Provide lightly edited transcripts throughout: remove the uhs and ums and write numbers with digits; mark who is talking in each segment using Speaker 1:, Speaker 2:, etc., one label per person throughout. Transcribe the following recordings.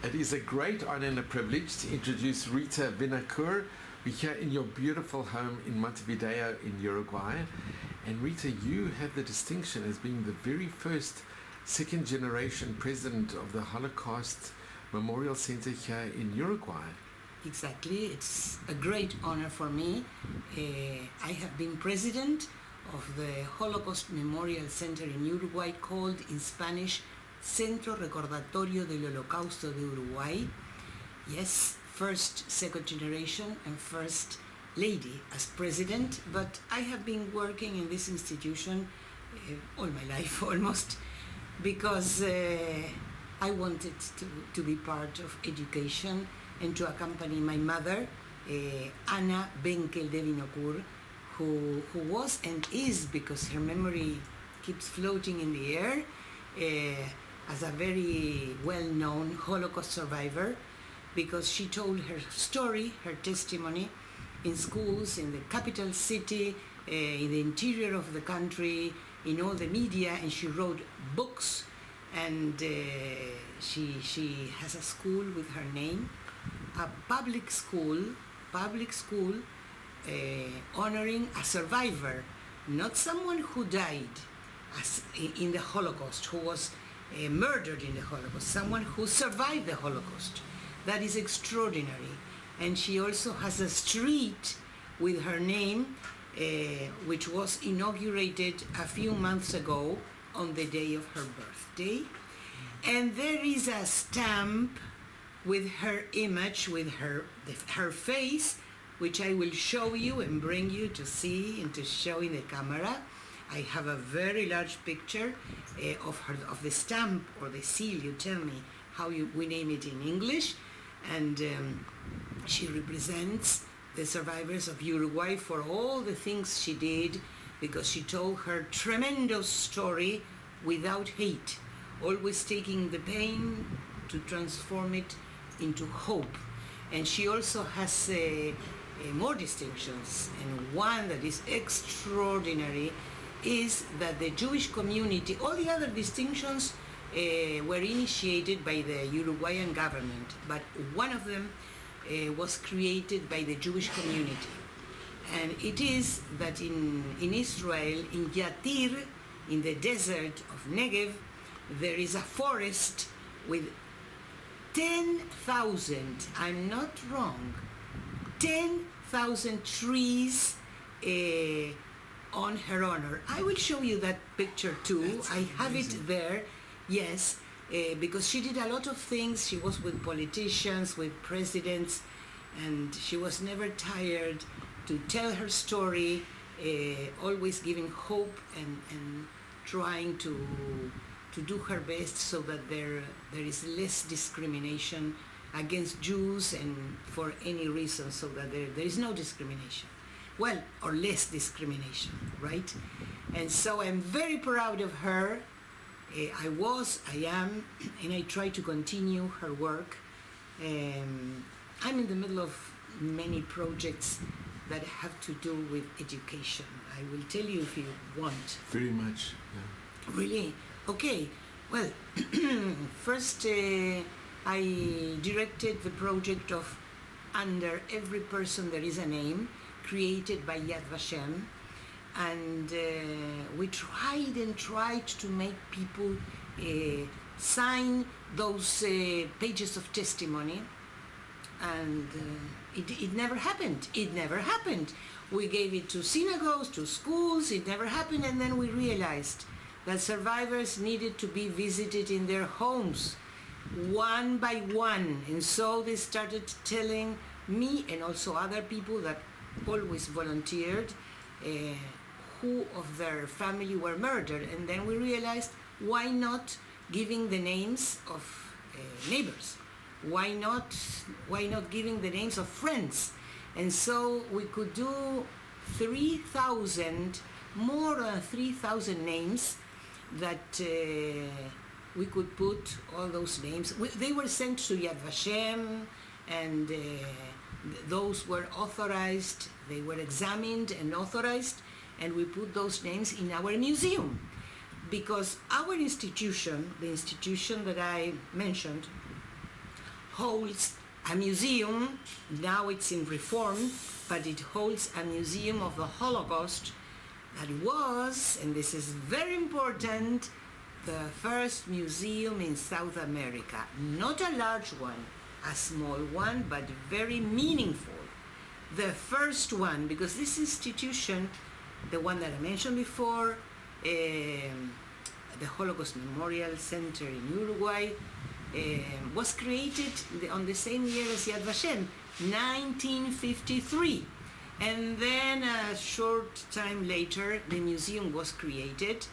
Speaker 1: It is a great honor and a privilege to introduce Rita Vinocur. We're here in your beautiful home in Montevideo in Uruguay. And Rita, you have the distinction as being the very first second generation president of the Holocaust Memorial Center here in Uruguay.
Speaker 2: Exactly, it's a great honor for me. I have been president of the Holocaust Memorial Center in Uruguay, called in Spanish Centro Recordatorio del Holocausto de Uruguay. Yes, first, second generation and first lady as president, but I have been working in this institution all my life almost, because I wanted to be part of education and to accompany my mother, Anna Benkel de Vinocur, who was and is, because her memory keeps floating in the air, as a very well-known Holocaust survivor, because she told her story, her testimony, in schools, in the capital city, in the interior of the country, in all the media, and she wrote books, and she has a school with her name, a public school honoring a survivor, not someone who died in the Holocaust, who was murdered in the Holocaust, someone who survived the Holocaust. That is extraordinary. And she also has a street with her name, which was inaugurated a few months ago on the day of her birthday. And there is a stamp with her image, with her face, which I will show you and bring you to see and to show in the camera. I have a very large picture of the stamp, or the seal, you tell me how we name it in English. And she represents the survivors of Uruguay for all the things she did, because she told her tremendous story without hate, always taking the pain to transform it into hope. And she also has more distinctions, and one that is extraordinary is that the Jewish community, all the other distinctions were initiated by the Uruguayan government, but one of them was created by the Jewish community. And it is that in Israel, in Yatir, in the desert of Negev, there is a forest with 10,000, I'm not wrong, 10,000 trees on her honor. I will show you that picture too. I have it there, yes, because she did a lot of things. She was with politicians, with presidents, and she was never tired to tell her story, always giving hope and trying to do her best so that there is less discrimination against Jews and for any reason, so that there is no discrimination. Well, or less discrimination, right? And so I'm very proud of her. I am, and I try to continue her work. I'm in the middle of many projects that have to do with education. I will tell you if you want.
Speaker 1: Very much, yeah.
Speaker 2: Really? Okay. Well, first I directed the project of Under Every Person There Is a Name, created by Yad Vashem, and we tried to make people sign those pages of testimony, and it never happened. It never happened. We gave it to synagogues, to schools, it never happened, and then we realized that survivors needed to be visited in their homes, one by one, and so they started telling me, and also other people that always volunteered, who of their family were murdered. And then we realized, why not giving the names of neighbors? Why not giving the names of friends? And so we could do 3,000, more than 3,000 names that we could put all those names. They were sent to Yad Vashem, and those were authorized, they were examined and authorized, and we put those names in our museum. Because our institution, the institution that I mentioned, holds a museum. Now it's in reform, but it holds a museum of the Holocaust that was, and this is very important, the first museum in South America. Not a large one, a small one, but very meaningful. The first one, because this institution, the one that I mentioned before, the Holocaust Memorial Center in Uruguay, was created on the same year as Yad Vashem, 1953. And then a short time later, the museum was created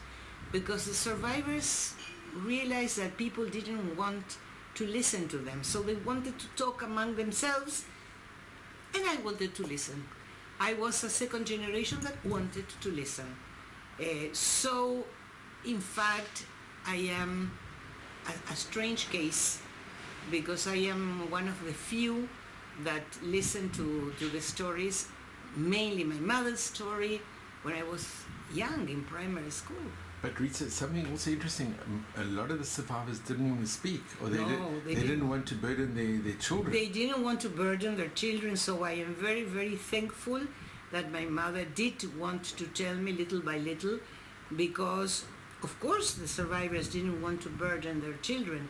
Speaker 2: because the survivors realized that people didn't want to listen to them. So they wanted to talk among themselves, and I wanted to listen. I was a second generation that wanted to listen. So, in fact, I am a strange case because I am one of the few that listen to the stories, mainly my mother's story when I was young in primary school.
Speaker 1: But Rita, something also interesting, a lot of the survivors didn't want to speak, or they didn't want to burden their children.
Speaker 2: They didn't want to burden their children, so I am very, very thankful that my mother did want to tell me little by little, because of course the survivors didn't want to burden their children,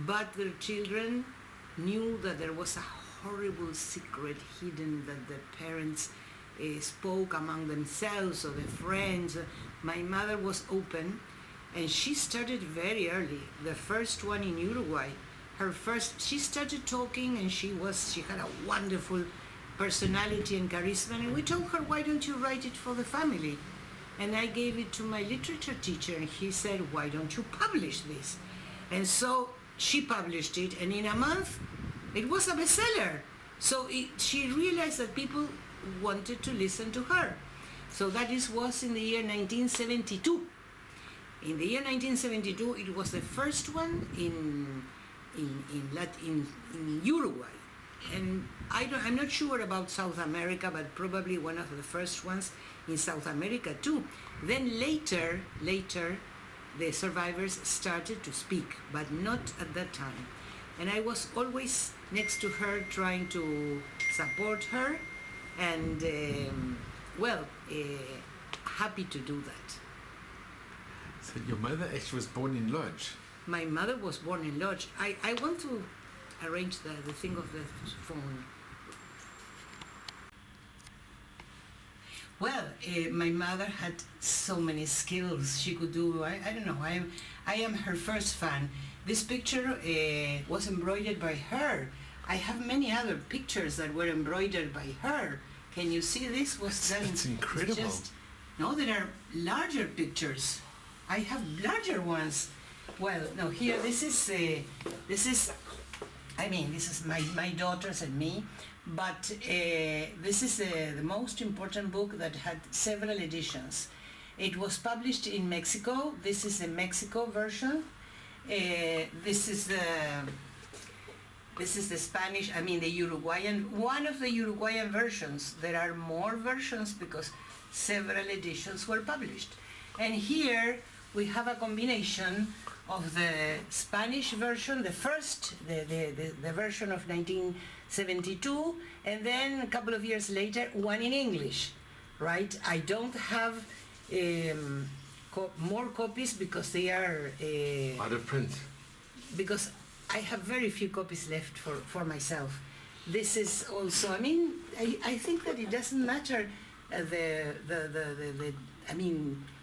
Speaker 2: but their children knew that there was a horrible secret hidden that the parents spoke among themselves or the friends. My mother was open, and she started very early. The first one in Uruguay, she started talking, and she had a wonderful personality and charisma, and we told her, why don't you write it for the family? And I gave it to my literature teacher, and he said, why don't you publish this? And so she published it, and in a month, it was a bestseller. So she realized that people wanted to listen to her. So that was in the year 1972. In the year 1972, it was the first one in Uruguay. And I'm not sure about South America, but probably one of the first ones in South America too. Then later, the survivors started to speak, but not at that time. And I was always next to her, trying to support her, and happy to do that.
Speaker 1: So your mother actually was born in Lodge?
Speaker 2: My mother was born in Lodge. I want to arrange the thing of the phone. Well, my mother had so many skills. She could do, I don't know, I am her first fan. This picture was embroidered by her. I have many other pictures that were embroidered by her. Can you see this?
Speaker 1: That's incredible.
Speaker 2: No, there are larger pictures. I have larger ones. Well, no, here, this is my daughters and me, but this is the most important book that had several editions. It was published in Mexico. This is the Mexico version. This is the Spanish, the Uruguayan, one of the Uruguayan versions. There are more versions because several editions were published. And here we have a combination of the Spanish version, the first, the version of 1972, and then a couple of years later, one in English, right? I don't have more copies because they are
Speaker 1: out of print.
Speaker 2: Because I have very few copies left for myself. This is also, I think that it doesn't matter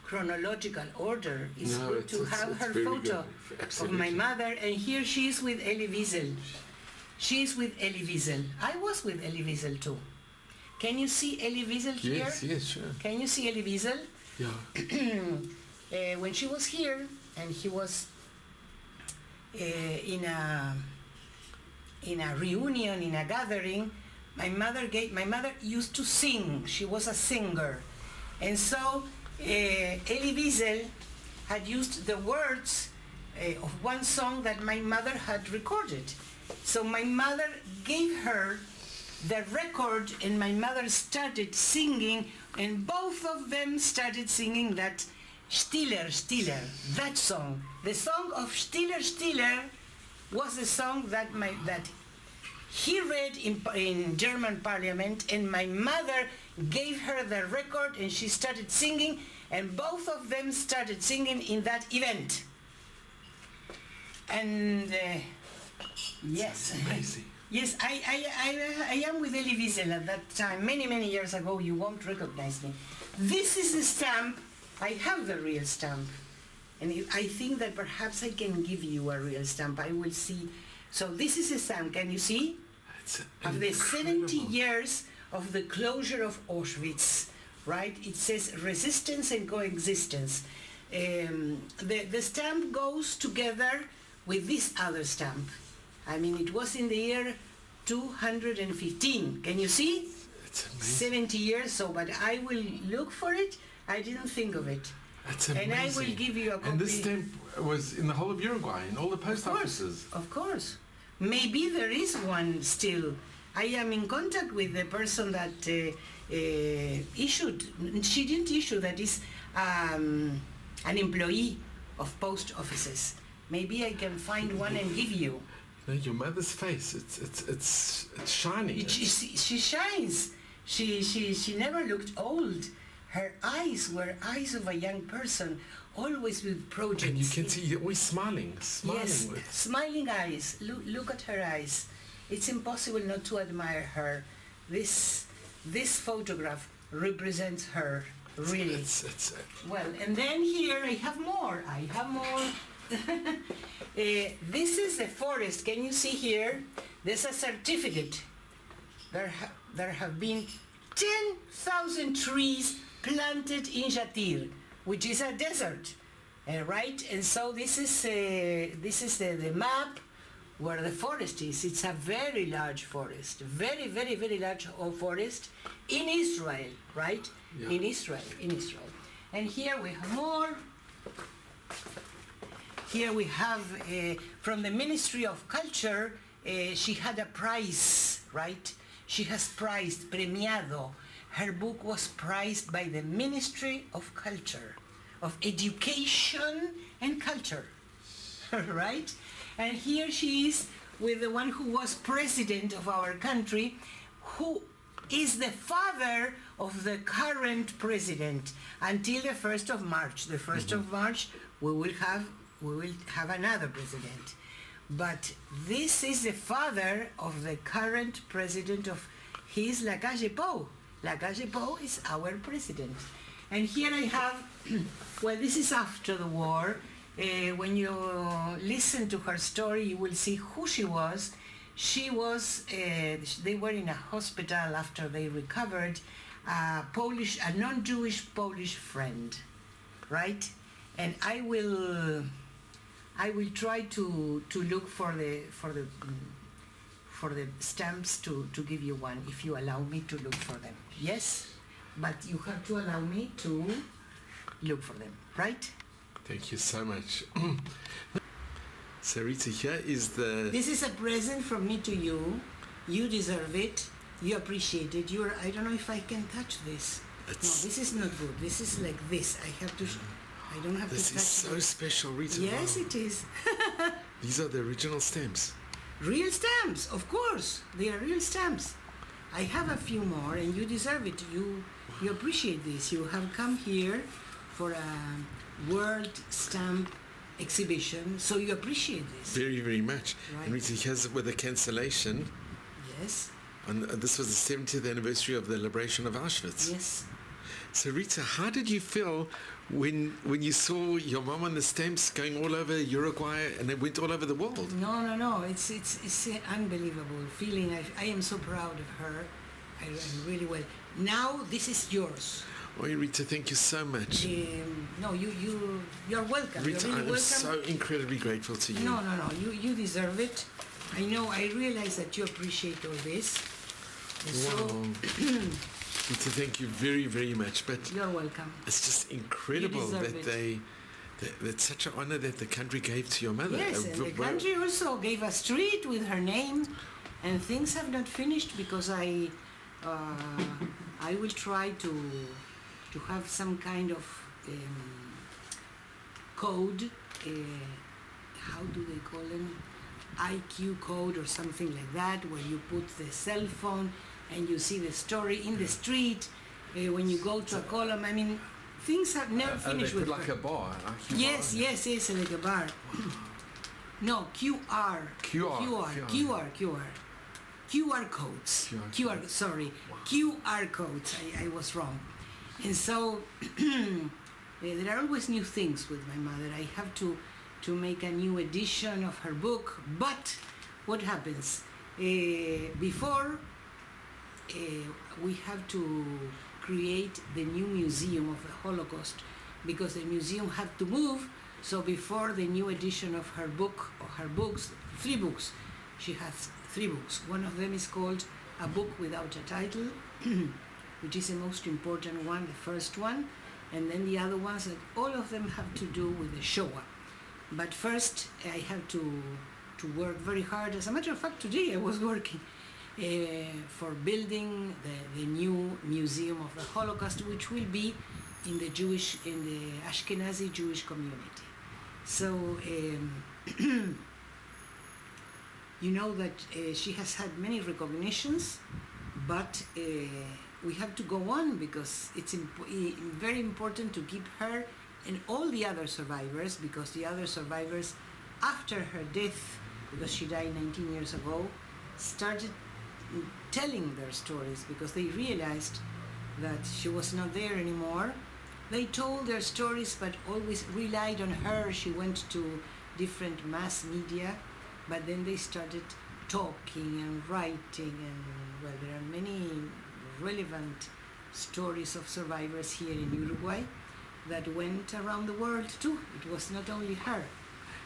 Speaker 2: chronological order. It's good to have her photo of my mother, and here she is with Elie Wiesel. She is with Elie Wiesel. I was with Elie Wiesel too. Can you see Elie Wiesel here?
Speaker 1: Yes, sure.
Speaker 2: Can you see Elie Wiesel?
Speaker 1: Yeah.
Speaker 2: When she was here, and he was in a reunion, in a gathering, my mother used to sing. She was a singer, and so Elie Wiesel had used the words of one song that my mother had recorded. So my mother gave her the record, and my mother started singing, and both of them started singing that Stiller, Stiller, that song. The song of Stiller, Stiller was the song that He read in German parliament, and my mother gave her the record, and she started singing, and both of them started singing in that event. And yes,
Speaker 1: Amazing.
Speaker 2: yes, I am with Elie Wiesel at that time, many, many years ago. You won't recognize me. This is the stamp. I have the real stamp. And I think that perhaps I can give you a real stamp. I will see. So this is a stamp. Can you see?
Speaker 1: It's
Speaker 2: Of the 70
Speaker 1: incredible.
Speaker 2: years of the closure of Auschwitz, right? It says resistance and coexistence. The stamp goes together with this other stamp. I mean, it was in the year 215. Can you see?
Speaker 1: It's amazing.
Speaker 2: 70 years. So, but I will look for it. I didn't think of it.
Speaker 1: That's amazing.
Speaker 2: And I will give you a copy.
Speaker 1: And this stamp was in the whole of Uruguay, in all the post offices.
Speaker 2: Of course. Maybe there is one still. I am in contact with the person that issued. She didn't issue. That is an employee of post offices. Maybe I can find one and give you.
Speaker 1: No, your mother's face, it's shining.
Speaker 2: She shines. She never looked old. Her eyes were eyes of a young person, always with projects.
Speaker 1: And you can see you're always smiling.
Speaker 2: Yes,
Speaker 1: With.
Speaker 2: smiling eyes. Look at her eyes. It's impossible not to admire her. This photograph represents her, really. Well, and then here I have more. This is the forest. Can you see here? There's a certificate. There have been 10,000 trees planted in Jatir, which is a desert, right? And so this is the map where the forest is. It's a very large forest, very, very, very large forest in Israel, right?
Speaker 1: Yeah.
Speaker 2: In Israel. And here we have more. Here we have from the Ministry of Culture. She had a prize, right? She has prized, premiado. Her book was prized by the Ministry of Culture, of Education and Culture, right? And here she is with the one who was president of our country, who is the father of the current president until the 1st of March. The 1st of March, we will have another president. But this is the father of the current president of his La Calle Pou. La Calle Pou is our president. And here I have, well, this is after the war. When you listen to her story, you will see who she was. She was, they were in a hospital after they recovered, a non-Jewish Polish friend, right? And I will try to look for the stamps to give you one, if you allow me to look for them. Yes, but you have to allow me to look for them, right?
Speaker 1: Thank you so much. So Rita, here is
Speaker 2: This is a present from me to you. You deserve it. You appreciate it. I don't know if I can touch this. No, this is not good. This is like this. I have to. I don't have to touch.
Speaker 1: This is so special, Rita.
Speaker 2: Yes,
Speaker 1: wow. It is. These are the original stamps.
Speaker 2: Real stamps, of course. They are real stamps. I have a few more, and you deserve it. You appreciate this. You have come here for a world stamp exhibition, so you appreciate this.
Speaker 1: Very, very much.
Speaker 2: Right.
Speaker 1: And Rita, here's with the cancellation.
Speaker 2: Yes.
Speaker 1: And this was the 70th anniversary of the liberation of Auschwitz.
Speaker 2: Yes.
Speaker 1: So Rita, how did you feel when you saw your mom on the stamps going all over Uruguay and it went all over the world?
Speaker 2: No. It's an unbelievable feeling. I am so proud of her. I really well. Now this is yours.
Speaker 1: Oh, Rita, thank you so much.
Speaker 2: No, you're welcome.
Speaker 1: Rita,
Speaker 2: you're really
Speaker 1: I'm
Speaker 2: welcome.
Speaker 1: so incredibly grateful to you.
Speaker 2: No. You deserve it. I realize that you appreciate all this.
Speaker 1: Wow.
Speaker 2: So,
Speaker 1: Rita, thank you very, very much. But
Speaker 2: you're welcome.
Speaker 1: it's just incredible that that's such an honor that the country gave to your mother.
Speaker 2: Yes, and the country also gave a street with her name, and things have not finished because I will try to have some kind of code. How do they call them? IQ code or something like that, where you put the cell phone and you see the story in the street. When you go to a column, I mean, things have never finished
Speaker 1: they
Speaker 2: with
Speaker 1: put like
Speaker 2: her.
Speaker 1: a bar.
Speaker 2: Yes, like a bar. No, QR codes. QR codes. I was wrong. And so there are always new things with my mother. I have to make a new edition of her book. But what happens? Before, we have to create the new museum of the Holocaust because the museum had to move. So before the new edition of her book, or her books, 3 books, she has 3 books. One of them is called A Book Without a Title, which is the most important one, the first one, and then the other ones that all of them have to do with the Shoah. But first, I have to work very hard. As a matter of fact, today I was working for building the new museum of the Holocaust, which will be in the Ashkenazi Jewish community. So you know that she has had many recognitions, but we have to go on because it's very important to keep her and all the other survivors, because the other survivors, after her death, because she died 19 years ago, started telling their stories because they realized that she was not there anymore. They told their stories, but always relied on her. She went to different mass media, but then they started talking and writing, and well, there are many relevant stories of survivors here in Uruguay that went around the world too. It was not only her.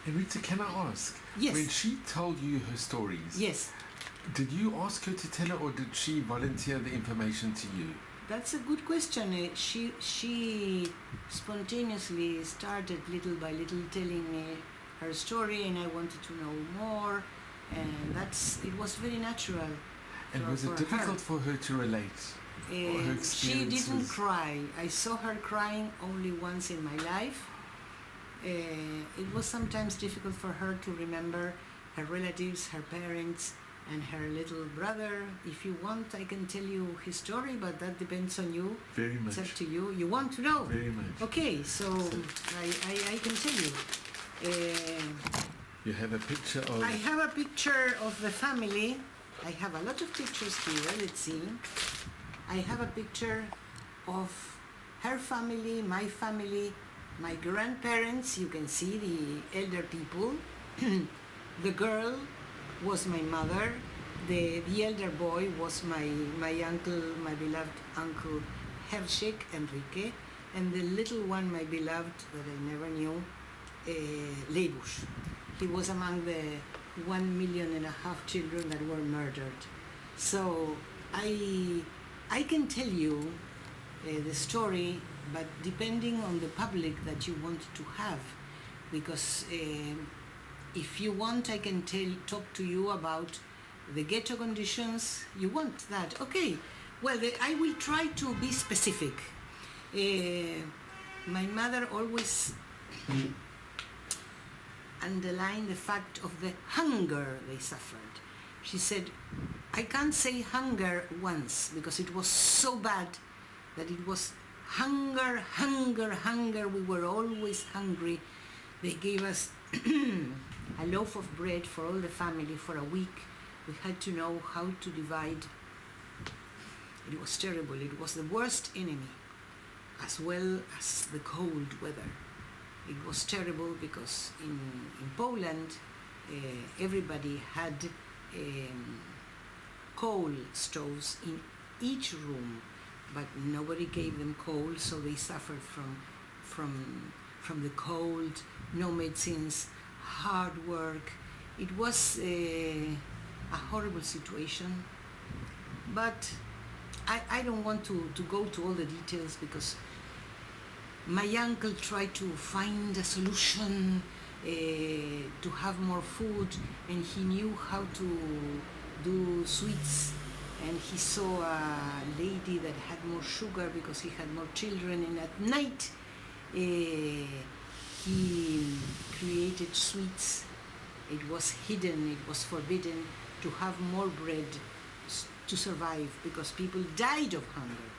Speaker 1: And Rita, can I ask?
Speaker 2: Yes.
Speaker 1: When she told you her stories,
Speaker 2: yes,
Speaker 1: did you ask her to tell it, or did she volunteer the information to you?
Speaker 2: that's a good question. She spontaneously started little by little telling me her story, and I wanted to know more, and it was very natural.
Speaker 1: And was it difficult for her to relate? Her
Speaker 2: She didn't cry. I saw her crying only once in my life. It was sometimes difficult for her to remember her relatives, her parents, and her little brother. If you want, I can tell you his story, but that depends on you.
Speaker 1: Very much.
Speaker 2: It's up to you. You want to know?
Speaker 1: Very much.
Speaker 2: Okay, so I can tell you.
Speaker 1: You have a picture of...
Speaker 2: I have a picture of the family. I have a lot of pictures here. Let's see. I have a picture of her family, my grandparents. You can see the elder people. The girl was my mother. The elder boy was my uncle, my beloved uncle Hershek Enrique, and the little one, my beloved, that I never knew, Leibush. He was among the 1.5 million children that were murdered. So I can tell you the story, but depending on the public that you want to have, because if you want, I can talk to you about the ghetto conditions. You want that? Okay. Well, I will try to be specific. My mother always underlined the fact of the hunger they suffered. She said, I can't say hunger once because it was so bad that it was hunger, hunger, hunger. We were always hungry. They gave us a loaf of bread for all the family for a week. We had to know how to divide. It was terrible. It was the worst enemy, as well as the cold weather. It was terrible because in Poland, everybody had coal stoves in each room, but nobody gave them coal, so they suffered from the cold, no medicines, hard work. It was a horrible situation, but I don't want to go to all the details because my uncle tried to find a solution to have more food, and he knew how to do sweets, and he saw a lady that had more sugar because he had more children, and at night he created sweets It was hidden, it was forbidden to have more bread to survive because people died of hunger.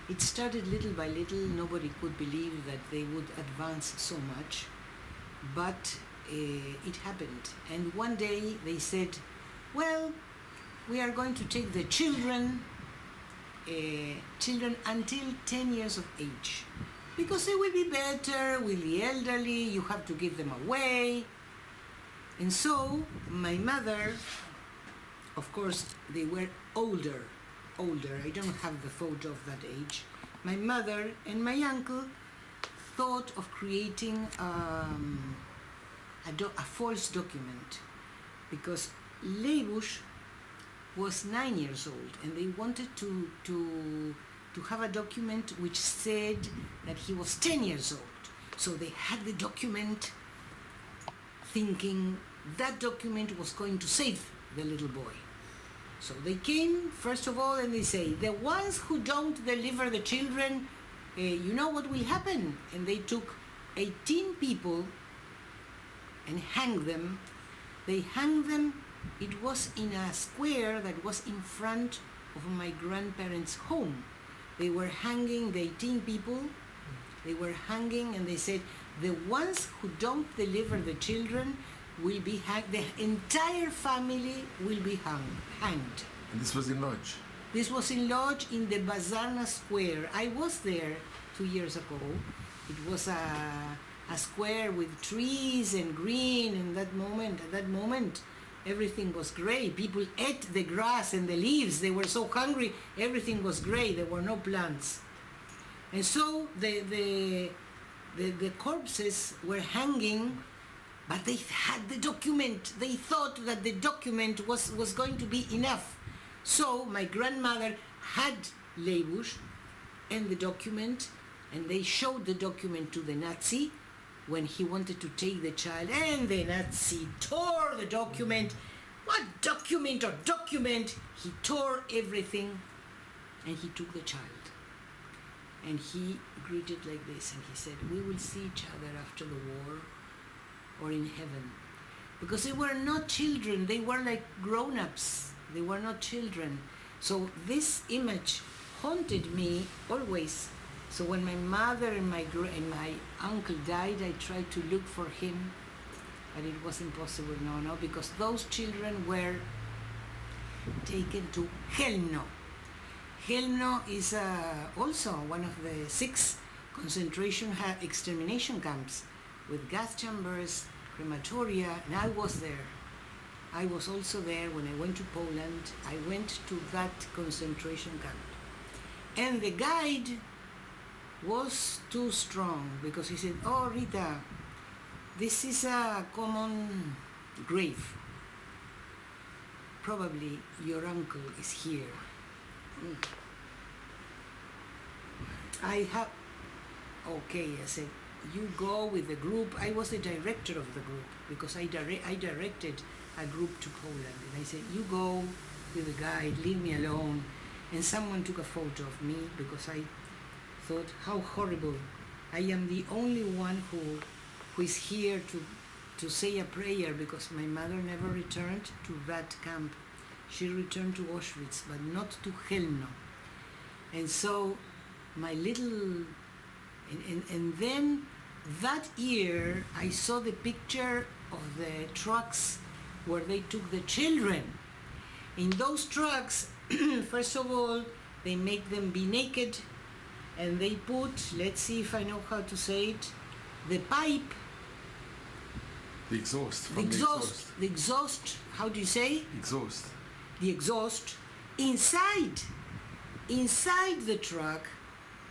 Speaker 2: It started little by little. Nobody could believe that they would advance so much, but it happened. And one day they said, well, we are going to take the children until 10 years of age, because they will be better with the elderly, you have to give them away. And so my mother, of course, they were older. I don't have the photo of that age. My mother and my uncle thought of creating a false document, because Leibush was 9 years old, and they wanted to have a document which said that he was 10 years old. So they had the document thinking that document was going to save the little boy. So they came, first of all, and they say, the ones who don't deliver the children, you know what will happen? And they took 18 people and hanged them. They hanged them. It was in a square that was in front of my grandparents' home. They were hanging the 18 people. They were hanging, and they said, the ones who don't deliver the children will be hanged. The entire family will be hanged.
Speaker 1: And this was in Lodge?
Speaker 2: This was in Lodge in the Bazarna Square. I was there 2 years ago. It was a square with trees and green, and at that moment, everything was gray. People ate the grass and the leaves. They were so hungry, everything was gray. There were no plants. And so the corpses were hanging, but they had the document. They thought that the document was going to be enough. So my grandmother had Leibush and the document, and they showed the document to the Nazi when he wanted to take the child, and the Nazi tore the document. What document or document? He tore everything, and he took the child. And he greeted like this, and he said, we will see each other after the war or in heaven. Because they were not children, they were like grown-ups. They were not children. So this image haunted me always. So when my mother and my uncle died, I tried to look for him, but it was impossible, no, because those children were taken to Helno. Helno is also one of the 6 concentration extermination camps with gas chambers, crematoria, and I was there. I was also there when I went to Poland. I went to that concentration camp. And the guide was too strong, because he said, oh, Rita, this is a common grave. Probably your uncle is here. Okay, I said, you go with the group. I was the director of the group, because I directed a group to Poland. And I said, you go with the guide, leave me alone. And someone took a photo of me, because I thought, how horrible. I am the only one who is here to say a prayer, because my mother never returned to that camp. She returned to Auschwitz, but not to Helno. And so my little, and then that year I saw the picture of the trucks where they took the children. In those trucks, first of all, they make them be naked, and they put, let's see if I know how to say it, the pipe.
Speaker 1: The exhaust.
Speaker 2: The exhaust, how do you say?
Speaker 1: Exhaust.
Speaker 2: The exhaust inside the truck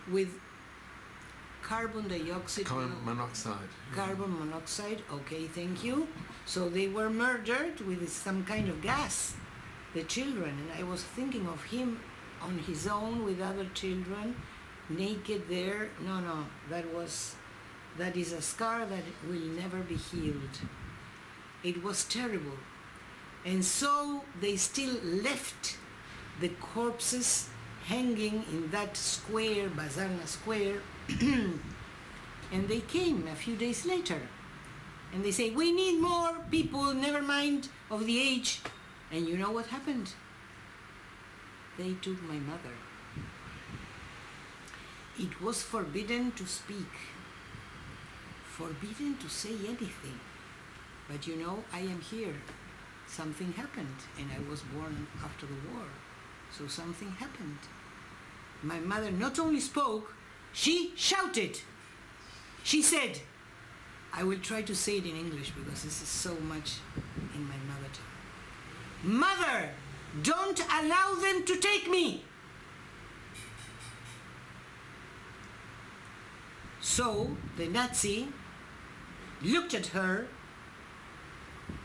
Speaker 2: with carbon dioxide.
Speaker 1: Carbon monoxide.
Speaker 2: Carbon monoxide, okay, thank you. So they were murdered with some kind of gas, the children, and I was thinking of him on his own with other children, naked there. No, that is a scar that will never be healed. It was terrible. And so they still left the corpses hanging in that square, Bazarna Square, and they came a few days later. And they say, we need more people, never mind of the age. And you know what happened? They took my mother. It was forbidden to speak, forbidden to say anything. But you know, I am here. Something happened, and I was born after the war. So something happened. My mother not only spoke, she shouted. She said, I will try to say it in English because this is so much in my mother tongue. Mother, don't allow them to take me. So the Nazi looked at her,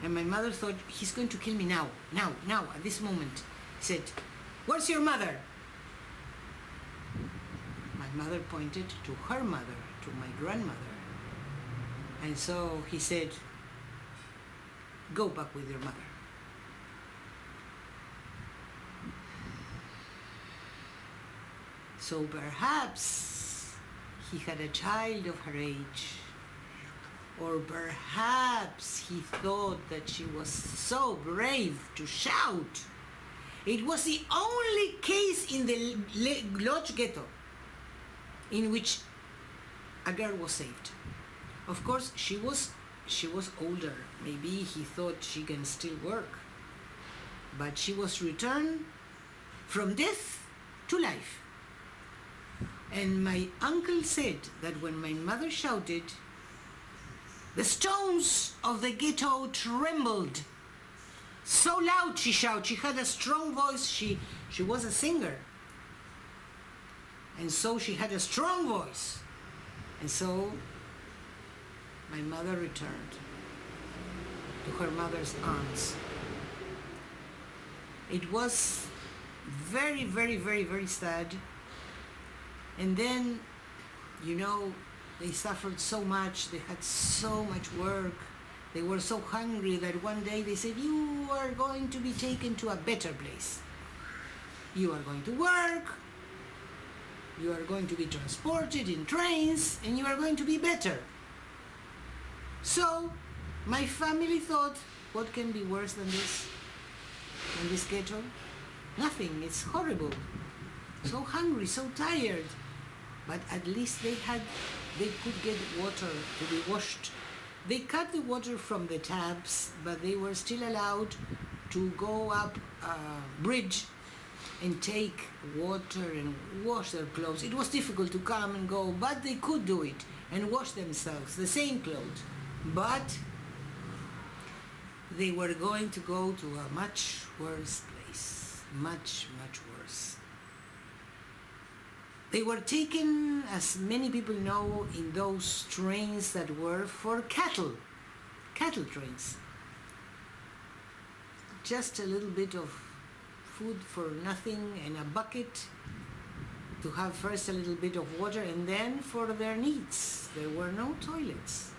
Speaker 2: and my mother thought, he's going to kill me now, at this moment. Said, where's your mother? My mother pointed to her mother, to my grandmother. And so he said, go back with your mother. So perhaps he had a child of her age, or perhaps he thought that she was so brave to shout. It was the only case in the Lodz ghetto in which a girl was saved. Of course, she was older. Maybe he thought she can still work. But she was returned from death to life. And my uncle said that when my mother shouted, the stones of the ghetto trembled. So loud she shouted. She had a strong voice. She was a singer. And so she had a strong voice. And so my mother returned to her mother's arms. It was very, very, very, very sad. And then, you know, they suffered so much, they had so much work, they were so hungry that one day they said, you are going to be taken to a better place. You are going to work, you are going to be transported in trains, and you are going to be better. So, my family thought, what can be worse than this? In this ghetto? Nothing, it's horrible. So hungry, so tired. But at least they could get water to be washed. They cut the water from the taps, but they were still allowed to go up a bridge and take water and wash their clothes. It was difficult to come and go, but they could do it and wash themselves, the same clothes. But they were going to go to a much worse place, much, much worse. They were taken, as many people know, in those trains that were for cattle trains. Just a little bit of food for nothing and a bucket to have first a little bit of water, and then for their needs. There were no toilets.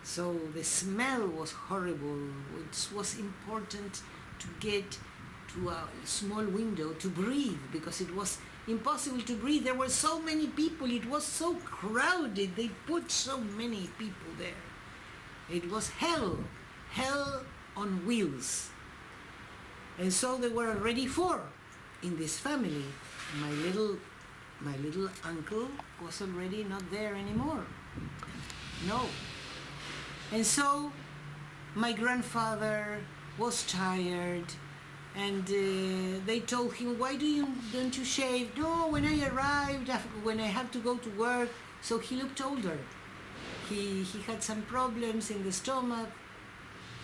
Speaker 2: So the smell was horrible. It was important to get to a small window to breathe, because it was impossible to breathe. There were so many people. It was so crowded. They put so many people there. It was hell on wheels. And so there were already 4 in this family. My little uncle was already not there anymore. No. And so my grandfather was tired, and they told him, why don't you shave? No, when I arrived, when I had to go to work. So he looked older. He had some problems in the stomach,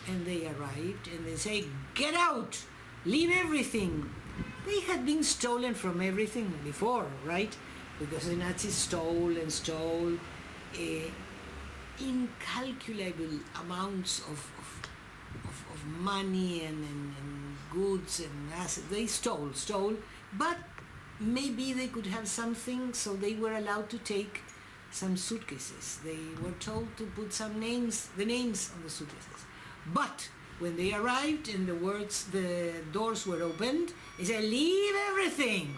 Speaker 2: and they arrived and they say, get out, leave everything. They had been stolen from everything before, right? Because the Nazis stole incalculable amounts of money and goods and assets. They stole, but maybe they could have something, so they were allowed to take some suitcases. They were told to put the names on the suitcases. But when they arrived and the doors were opened, they said, leave everything.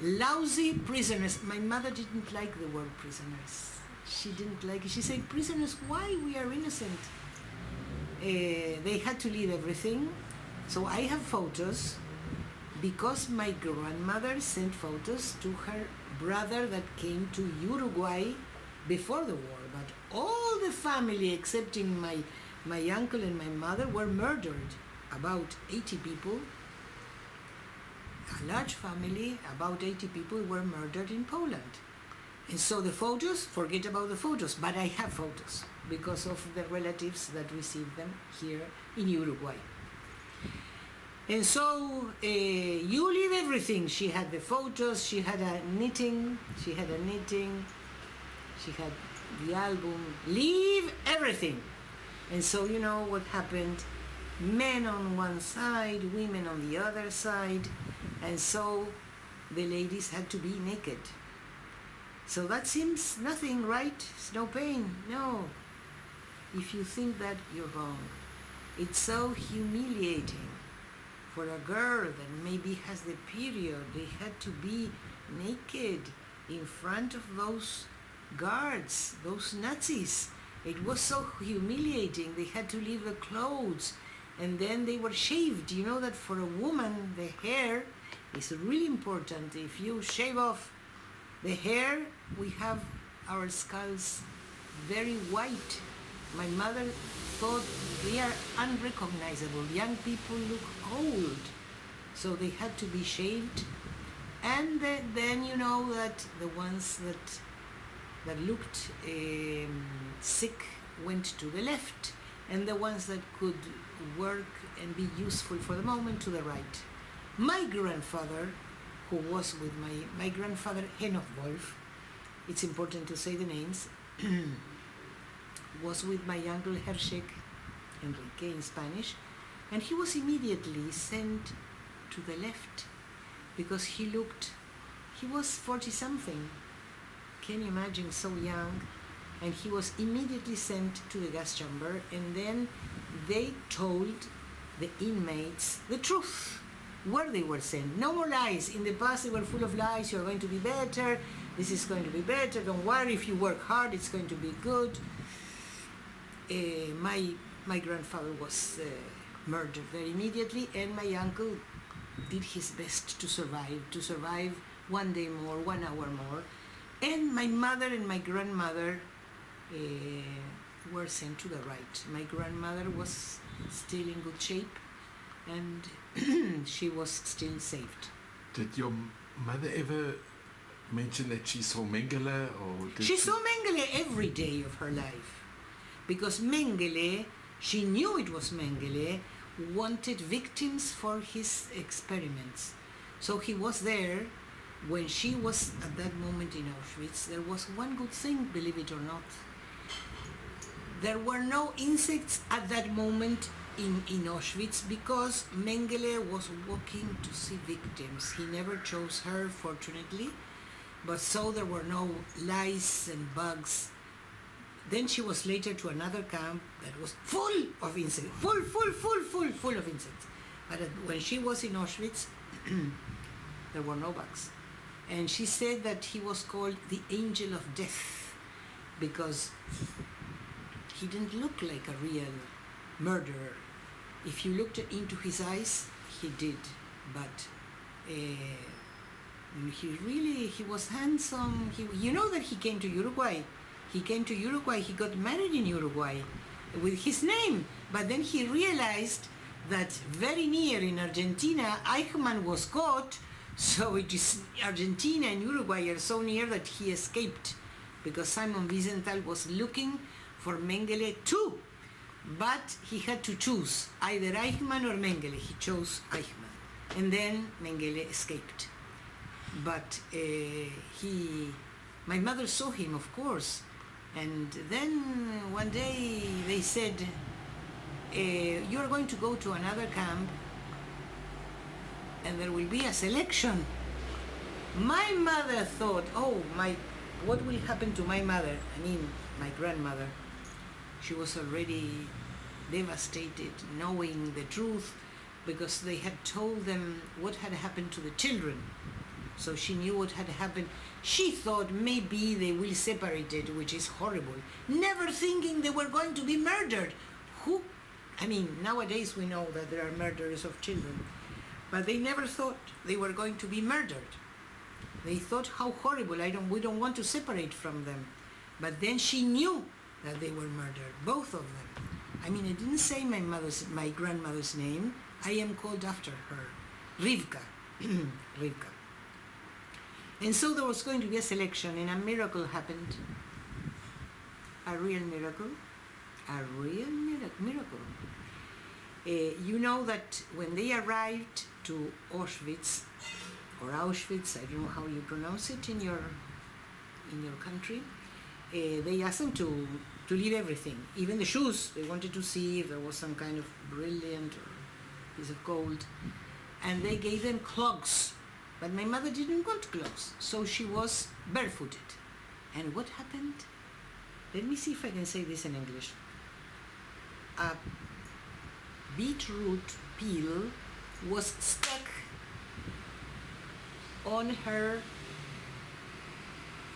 Speaker 2: Lousy prisoners. My mother didn't like the word prisoners. She didn't like it. She said, prisoners, why we are innocent? They had to leave everything. So I have photos because my grandmother sent photos to her brother that came to Uruguay before the war. But all the family, excepting my uncle and my mother, were murdered. About 80 people, a large family, about 80 people were murdered in Poland. And so the photos, forget about the photos, but I have photos because of the relatives that received them here in Uruguay. And so you leave everything. She had the photos, she had a knitting, she had the album. Leave everything. And so you know what happened. Men on one side, women on the other side. And so the ladies had to be naked. So that seems nothing, right? It's no pain. No. If you think that, you're wrong. It's so humiliating for a girl that maybe has the period. They had to be naked in front of those guards, those Nazis. It was so humiliating. They had to leave the clothes and then they were shaved. You know that for a woman, the hair is really important. If you shave off the hair, we have our skulls very white. My mother thought they are unrecognizable. Young people look old. So they had to be shaved. And then you know that the ones that looked sick went to the left, and the ones that could work and be useful for the moment to the right. My grandfather, who was with my grandfather Henoch Wolf, it's important to say the names, was with my uncle Hershek, Enrique in Spanish, and he was immediately sent to the left because he was 40-something. Can you imagine, so young? And he was immediately sent to the gas chamber, and then they told the inmates the truth, where they were sent. No more lies. In the past they were full of lies. You're going to be better. This is going to be better. Don't worry. If you work hard, it's going to be good. My grandfather was murdered very immediately, and my uncle did his best to survive 1 day more, 1 hour more. And my mother and my grandmother were sent to the right. My grandmother was still in good shape, and she was still saved.
Speaker 1: Did your mother ever mention that she saw Mengele?
Speaker 2: She saw Mengele every day of her life, because Mengele, she knew it was Mengele, wanted victims for his experiments. So he was there. When she was at that moment in Auschwitz, there was one good thing, believe it or not. There were no insects at that moment in Auschwitz because Mengele was walking to see victims. He never chose her, fortunately, but so there were no lice and bugs. Then she was later to another camp that was full of insects, full of insects. But when she was in Auschwitz, there were no bugs. And she said that he was called the angel of death because he didn't look like a real murderer. If you looked into his eyes, he did, but he was handsome. You know that he came to Uruguay. He got married in Uruguay with his name, but then he realized that very near in Argentina, Eichmann was caught. So it is Argentina and Uruguay are so near that he escaped because Simon Wiesenthal was looking for Mengele too. But he had to choose either Eichmann or Mengele. He chose Eichmann. And then Mengele escaped. But my mother saw him, of course. And then one day they said, you're going to go to another camp and there will be a selection. My mother thought, what will happen to my mother? I mean, my grandmother. She was already devastated knowing the truth because they had told them what had happened to the children. So she knew what had happened. She thought maybe they will separate it, which is horrible. Never thinking they were going to be murdered. Nowadays we know that there are murderers of children, but they never thought they were going to be murdered. They thought, how horrible, we don't want to separate from them. But then she knew that they were murdered, both of them. I didn't say my grandmother's name. I am called after her, Rivka. Rivka. And so there was going to be a selection, and a miracle happened. A real miracle. A real miracle. You know that when they arrived to Auschwitz, or Auschwitz, I don't know how you pronounce it in your country, they asked them to leave everything, even the shoes. They wanted to see if there was some kind of brilliant or piece of gold. And they gave them clogs. But my mother didn't want clogs, so she was barefooted. And what happened? Let me see if I can say this in English. A beetroot peel was stuck on her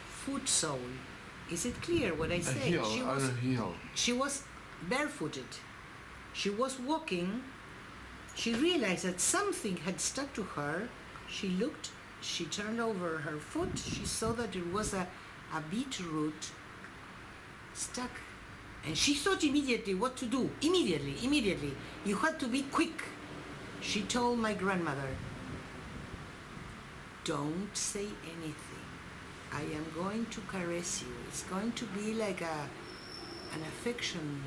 Speaker 2: foot sole. Is it clear what I say?
Speaker 1: Heel.
Speaker 2: She was barefooted. She was walking. She realized that something had stuck to her. She looked, she turned over her foot, she saw that it was a beetroot stuck. And she thought immediately what to do. Immediately. You had to be quick. She told my grandmother, don't say anything. I am going to caress you. It's going to be like an affection,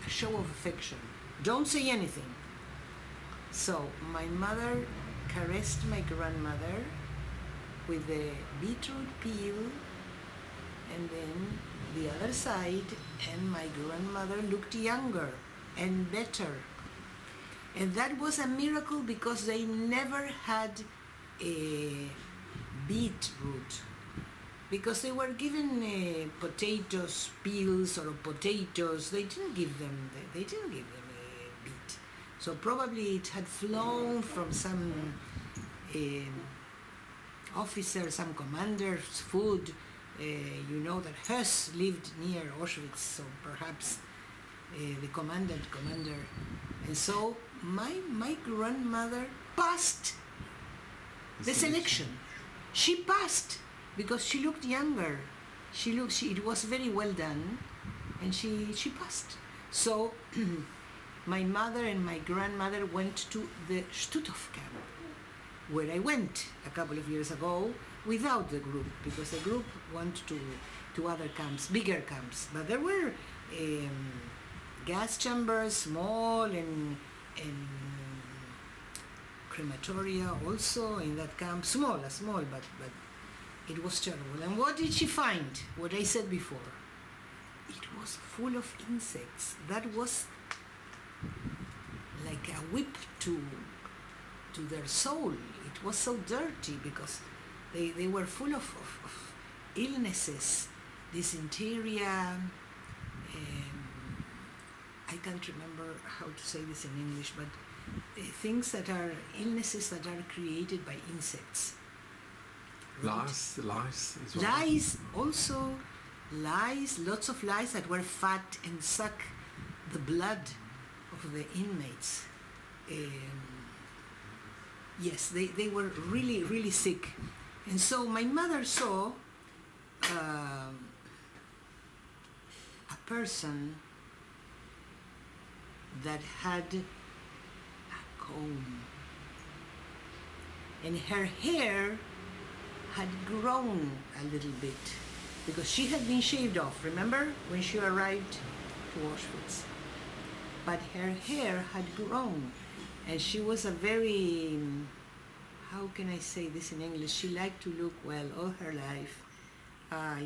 Speaker 2: a show of affection. Don't say anything. So my mother caressed my grandmother with the beetroot peel, and then the other side, and my grandmother looked younger and better. And that was a miracle because they never had a beetroot, because they were given potatoes, peels or potatoes. They didn't give them a beet. So probably it had flown from some officer, some commander's food. You know that Hess lived near Auschwitz, so perhaps the commander. And so my grandmother passed the selection. She passed because she looked younger. It was very well done, and she passed. So my mother and my grandmother went to the Stutthof camp, where I went a couple of years ago without the group, because the group went to other camps, bigger camps. But there were gas chambers, small, and crematoria also in that camp. Small, but it was terrible. And what did she find? What I said before. It was full of insects. That was like a whip to their soul. It was so dirty because they were full of illnesses, dysentery. I can't remember how to say this in English, but illnesses that are created by insects.
Speaker 1: Lice as well.
Speaker 2: Lice also, lots of lice that were fat and suck the blood of the inmates. Yes, they were really, really sick. And so my mother saw a person that had a comb, and her hair had grown a little bit because she had been shaved off, remember, when she arrived to Auschwitz. But her hair had grown, and she was a very, how can I say this in English? She liked to look well all her life.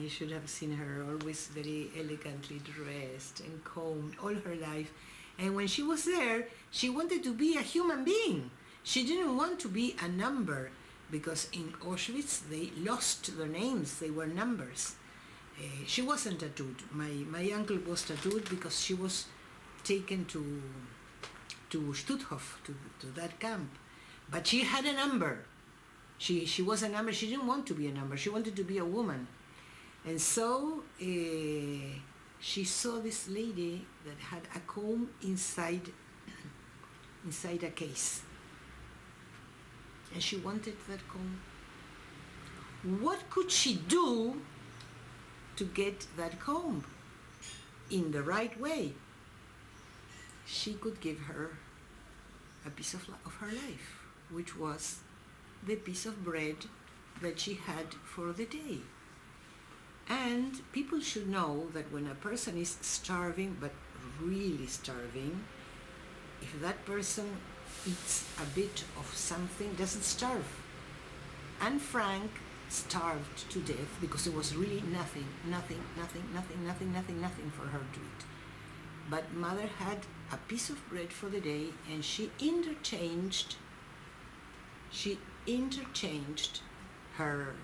Speaker 2: You should have seen her, always very elegantly dressed and combed all her life. And when she was there, she wanted to be a human being. She didn't want to be a number, because in Auschwitz they lost their names, they were numbers. She wasn't tattooed. My uncle was tattooed because she was taken to Stutthof, to that camp. But she had a number. She was a number. She didn't want to be a number. She wanted to be a woman. And so she saw this lady that had a comb inside a case. And she wanted that comb. What could she do to get that comb in the right way? She could give her a piece of her life, which was the piece of bread that she had for the day. And people should know that when a person is starving, but really starving, if that person eats a bit of something, doesn't starve. Anne Frank starved to death because there was really nothing for her to eat. But mother had a piece of bread for the day, and she interchanged her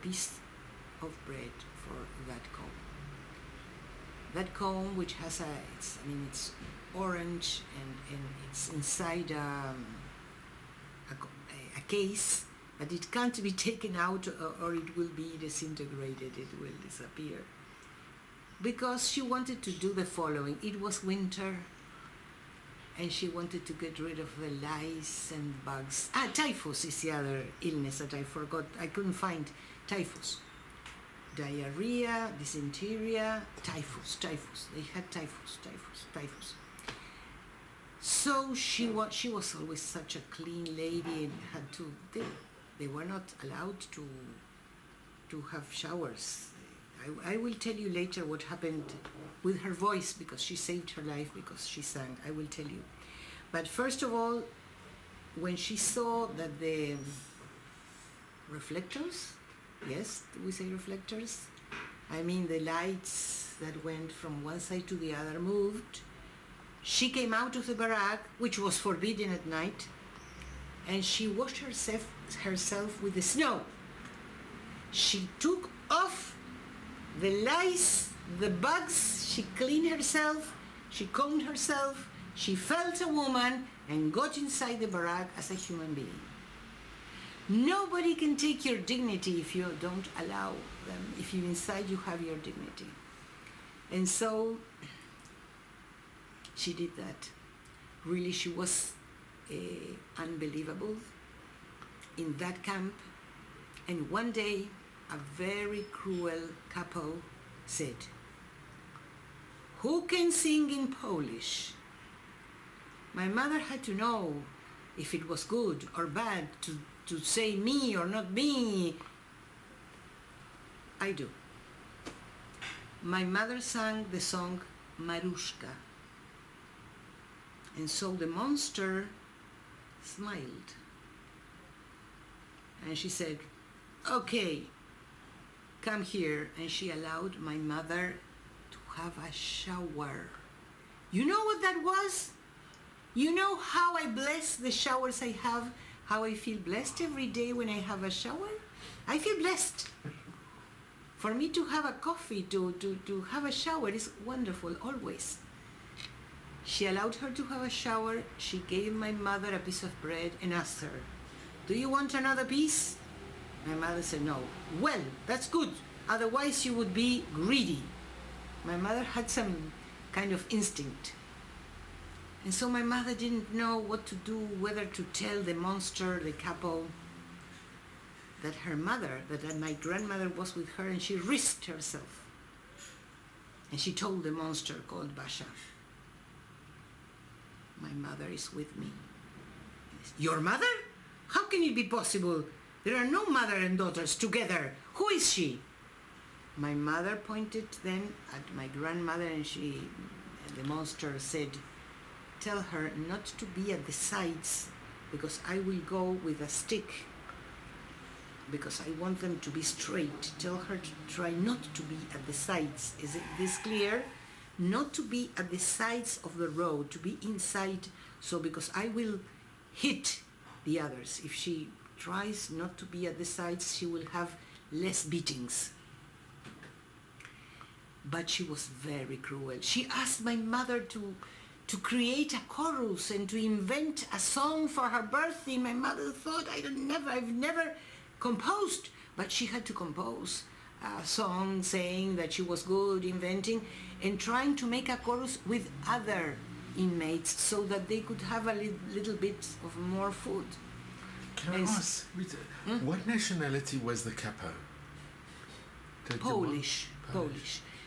Speaker 2: piece of bread for that comb. That comb, which has it's orange and it's inside a case, but it can't be taken out or it will be disintegrated, it will disappear. Because she wanted to do the following. It was winter, and she wanted to get rid of the lice and bugs. Typhus is the other illness that I forgot. I couldn't find typhus. Diarrhea, dysentery, typhus. They had typhus. So she was always such a clean lady and had to. They were not allowed to have showers. I will tell you later what happened with her voice, because she saved her life because she sang. I will tell you. But first of all, when she saw that the reflectors, yes, we say reflectors? I mean the lights that went from one side to the other moved, she came out of the barrack, which was forbidden at night, and she washed herself with the snow. She took off the lice, the bugs, she cleaned herself, she combed herself, she felt a woman and got inside the barrack as a human being. Nobody can take your dignity if you don't allow them, if you inside you have your dignity. And so she did that. Really, she was unbelievable in that camp. And one day, a very cruel couple said, "Who can sing in Polish?" My mother had to know if it was good or bad to say me or not me. I do. My mother sang the song Maruszka. And so the monster smiled. And she said, "Okay, come here." And she allowed my mother to have a shower. You know what that was? You know how I bless the showers I have, how I feel blessed every day when I have a shower? I feel blessed. For me to have a coffee, to have a shower is wonderful, always. She allowed her to have a shower. She gave my mother a piece of bread and asked her, "Do you want another piece?" My mother said no. "Well, that's good. Otherwise you would be greedy." My mother had some kind of instinct. And so my mother didn't know what to do, whether to tell the monster, the couple, that her mother, that my grandmother was with her, and she risked herself. And she told the monster called Basha, "My mother is with me." "Your mother? How can it be possible? There are no mother and daughters together. Who is she?" My mother pointed then at my grandmother, and the monster said, "Tell her not to be at the sides, because I will go with a stick, because I want them to be straight. Tell her to try not to be at the sides." Is this clear? Not to be at the sides of the road, to be inside, so because I will hit the others. If she tries not to be at the sides, she will have less beatings. But she was very cruel. She asked my mother to to create a chorus and to invent a song for her birthday. My mother thought, I've never composed, but she had to compose a song saying that she was good inventing and trying to make a chorus with other inmates so that they could have a little bit of more food.
Speaker 1: Can I ask, Rita, what nationality was the capo?
Speaker 2: Polish.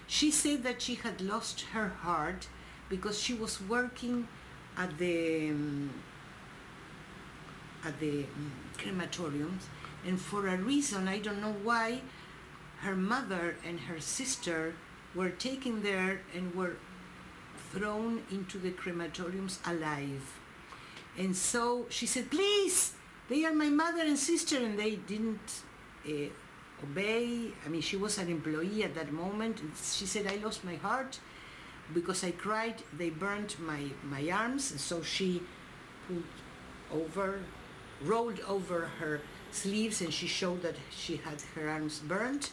Speaker 2: She said that she had lost her heart because she was working at the crematoriums, and for a reason, I don't know why, her mother and her sister were taken there and were thrown into the crematoriums alive. And so she said, please, they are my mother and sister, and they didn't obey. I mean, she was an employee at that moment. And she said, I lost my heart because I cried. They burned my arms, and so she rolled over her sleeves, and she showed that she had her arms burned.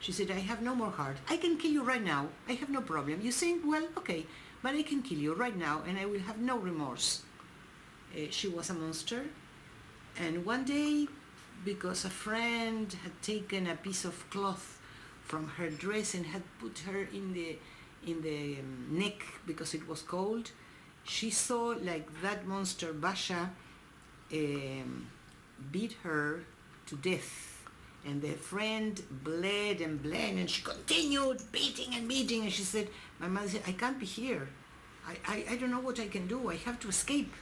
Speaker 2: She said, I have no more heart. I can kill you right now. I have no problem. You think, well, okay, but I can kill you right now, and I will have no remorse. She was a monster. And one day, because a friend had taken a piece of cloth from her dress and had put her in the neck because it was cold, she saw like that monster Basha beat her to death. And the friend bled and bled, and she continued beating and beating. And she said, my mother said, I can't be here. I don't know what I can do. I have to escape.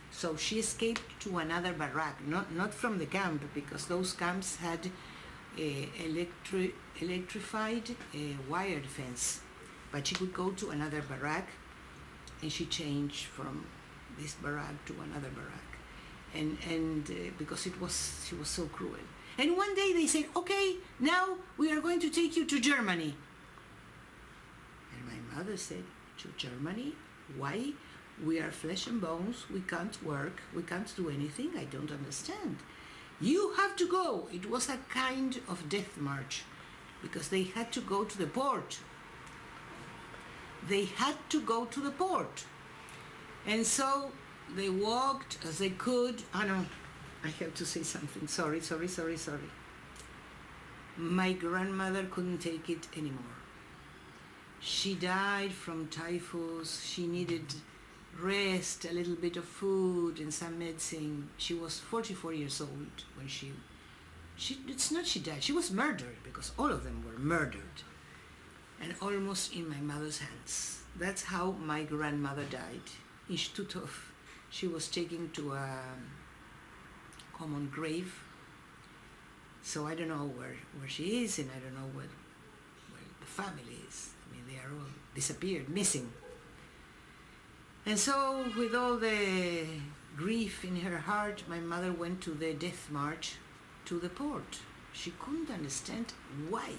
Speaker 2: So she escaped to another barrack, not from the camp, because those camps had electrified wired fence. But she could go to another barrack, and she changed from this barrack to another barrack. And because she was so cruel. And one day they said, okay, now we are going to take you to Germany. And my mother said, to Germany? Why? We are flesh and bones, we can't work, we can't do anything, I don't understand. You have to go. It was a kind of death march, because they had to go to the port. They had to go to the port. And so they walked as they could. Oh no, I have to say something. Sorry. My grandmother couldn't take it anymore. She died from typhus. She needed rest, a little bit of food and some medicine. She was 44 years old when it's not she died, she was murdered, because all of them were murdered, and almost in my mother's hands. That's how my grandmother died, in Stutthof. She was taken to a common grave, so I don't know where she is, and I don't know where the family is. I mean, they are all disappeared, missing. And so, with all the grief in her heart, my mother went to the death march to the port. She couldn't understand why,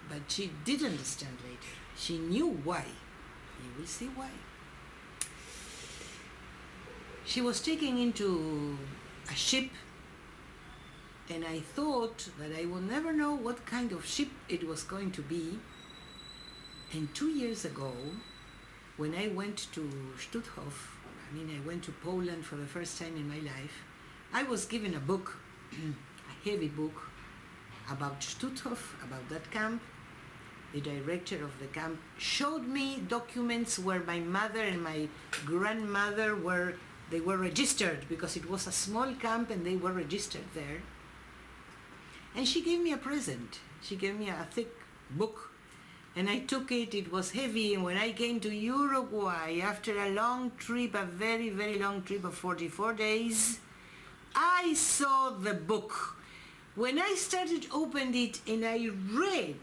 Speaker 2: but she did understand later. She knew why. You will see why. She was taken into a ship, and I thought that I will never know what kind of ship it was going to be. And 2 years ago, when I went to Stutthof, I went to Poland for the first time in my life, I was given a book, a heavy book, about Stutthof, about that camp. The director of the camp showed me documents where my mother and my grandmother were registered, because it was a small camp and they were registered there. And she gave me a present. She gave me a thick book. And I took it. It was heavy, and when I came to Uruguay after a long trip, a very, very long trip of 44 days, I saw the book. When I started opening it and I read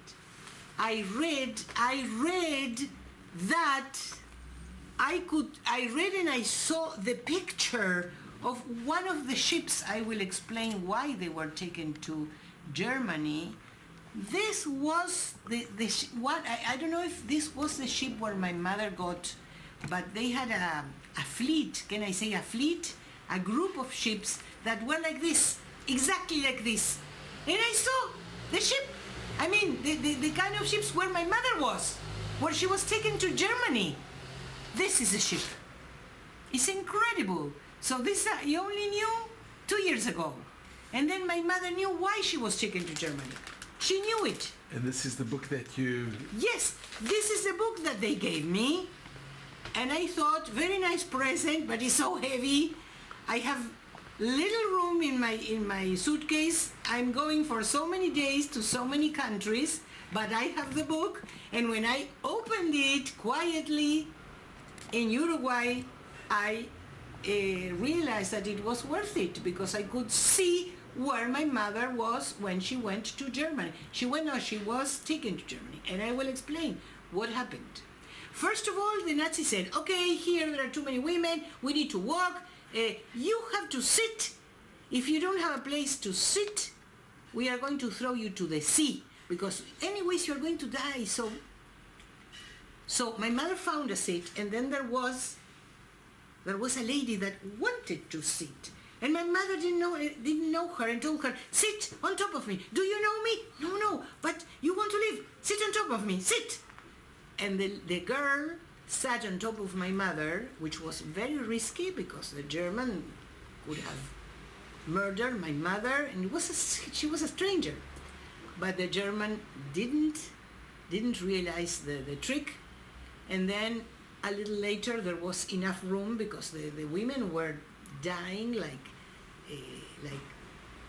Speaker 2: that I read and I saw the picture of one of the ships. I will explain why they were taken to Germany. This was I don't know if this was the ship where my mother got, but they had a fleet, can I say a fleet? A group of ships that were like this, exactly like this. And I saw the ship, the kind of ships where my mother was, where she was taken to Germany. this is a ship. It's incredible. So this I only knew 2 years ago. And then my mother knew why she was taken to Germany. She knew it.
Speaker 1: And this is the book that you...
Speaker 2: Yes, this is the book that they gave me. And I thought, very nice present, but it's so heavy. I have little room in my suitcase. I'm going for so many days to so many countries, but I have the book. And when I opened it quietly in Uruguay, I realized that it was worth it because I could see where my mother was when she went to Germany. She was taken to Germany, and I will explain what happened. First of all, the Nazis said, okay, here there are too many women, we need to walk, you have to sit. If you don't have a place to sit, we are going to throw you to the sea, because anyways you're going to die. So my mother found a seat, and then there was a lady that wanted to sit. And my mother didn't know her and told her, sit on top of me. Do you know me? No, but you want to live. Sit on top of me, sit. And the girl sat on top of my mother, which was very risky because the German could have murdered my mother, and she was a stranger. But the German didn't realize the trick. And then a little later there was enough room because the women were dying like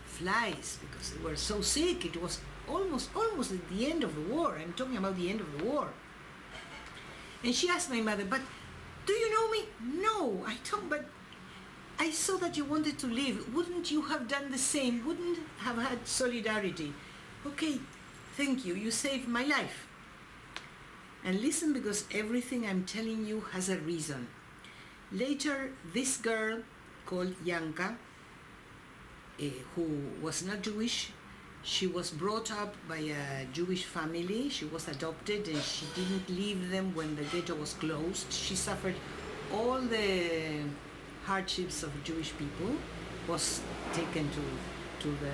Speaker 2: flies because they were so sick. It was almost at the end of the war. I'm talking about the end of the war. And she asked my mother, but do you know me? No, I don't, but I saw that you wanted to live. Wouldn't you have done the same? Wouldn't have had solidarity? Okay, thank you. You saved my life. And listen, because everything I'm telling you has a reason. Later, this girl called Yanka, who was not Jewish, she was brought up by a Jewish family. She was adopted and she didn't leave them when the ghetto was closed. She suffered all the hardships of Jewish people, was taken to the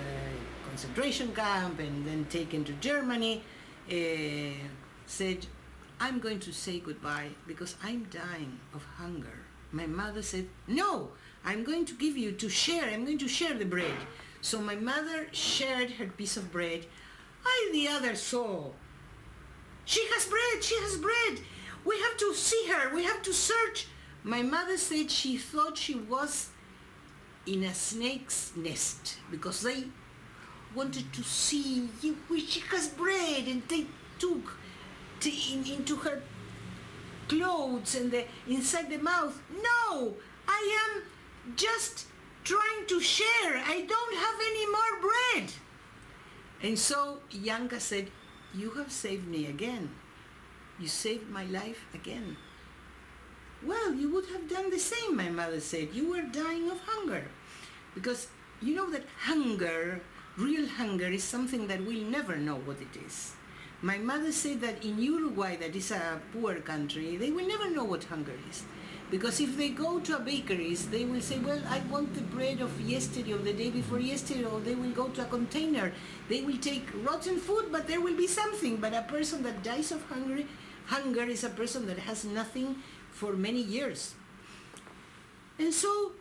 Speaker 2: concentration camp and then taken to Germany, said, I'm going to say goodbye because I'm dying of hunger. My mother said, no, I'm going to give you to share. I'm going to share the bread. So my mother shared her piece of bread. The other saw. She has bread. We have to see her. We have to search. My mother said she thought she was in a snake's nest because they wanted to see she has bread, and they took into her clothes and inside the mouth. No, I am just trying to share. I don't have any more bread. And so Yanka said, you have saved me again. You saved my life again. Well, you would have done the same, my mother said. You were dying of hunger. Because you know that hunger, real hunger, is something that we'll never know what it is. My mother said that in Uruguay, that is a poor country, they will never know what hunger is. Because if they go to a bakeries, they will say, well, I want the bread of yesterday or the day before yesterday, or they will go to a container. They will take rotten food, but there will be something. But a person that dies of hunger is a person that has nothing for many years. And so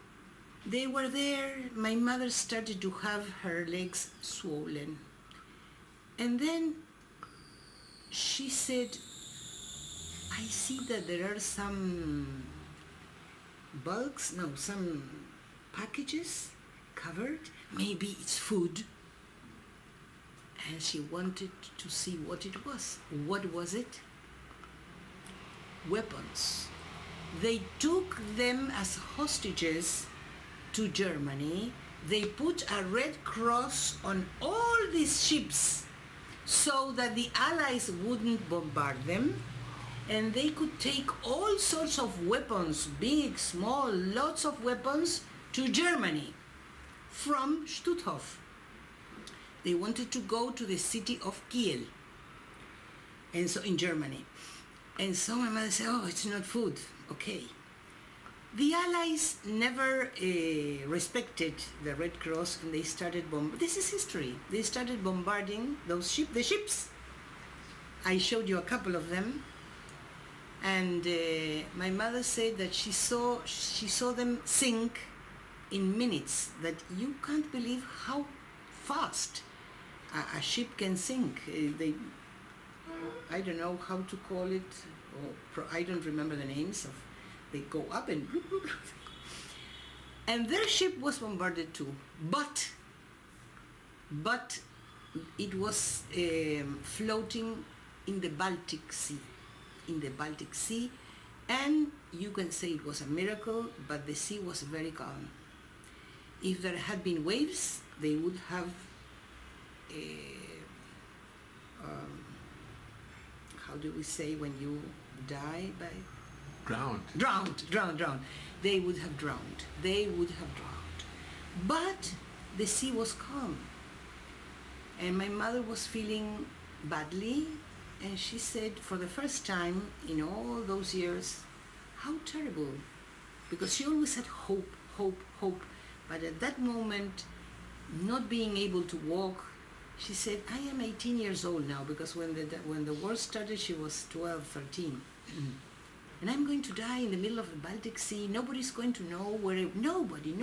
Speaker 2: they were there. My mother started to have her legs swollen. And then she said, I see that there are some some packages covered. Maybe it's food. And she wanted to see what it was. What was it? Weapons. They took them as hostages to Germany. They put a red cross on all these ships so that the Allies wouldn't bombard them. And they could take all sorts of weapons, big, small, lots of weapons, to Germany from Stutthof. They wanted to go to the city of Kiel, and so in Germany. And so my mother said, oh, it's not food, okay. The Allies never respected the Red Cross, and they started bombarding. This is history. They started bombarding the ships. I showed you a couple of them. And my mother said that she saw them sink in minutes, that you can't believe how fast a ship can sink. I don't know how to call it, or I don't remember the names of, they go up and and their ship was bombarded too, but it was floating in the Baltic Sea, and you can say it was a miracle, but the sea was very calm. If there had been waves, they would have how do we say when you die by
Speaker 1: Drowned.
Speaker 2: Drowned. They would have drowned. But the sea was calm. And my mother was feeling badly, and she said, for the first time in all those years, how terrible. Because she always had hope. But at that moment, not being able to walk, she said, I am 18 years old now, because when the war started, she was 12, 13. And I'm going to die in the middle of the Baltic Sea. Nobody's going to know where. Nobody.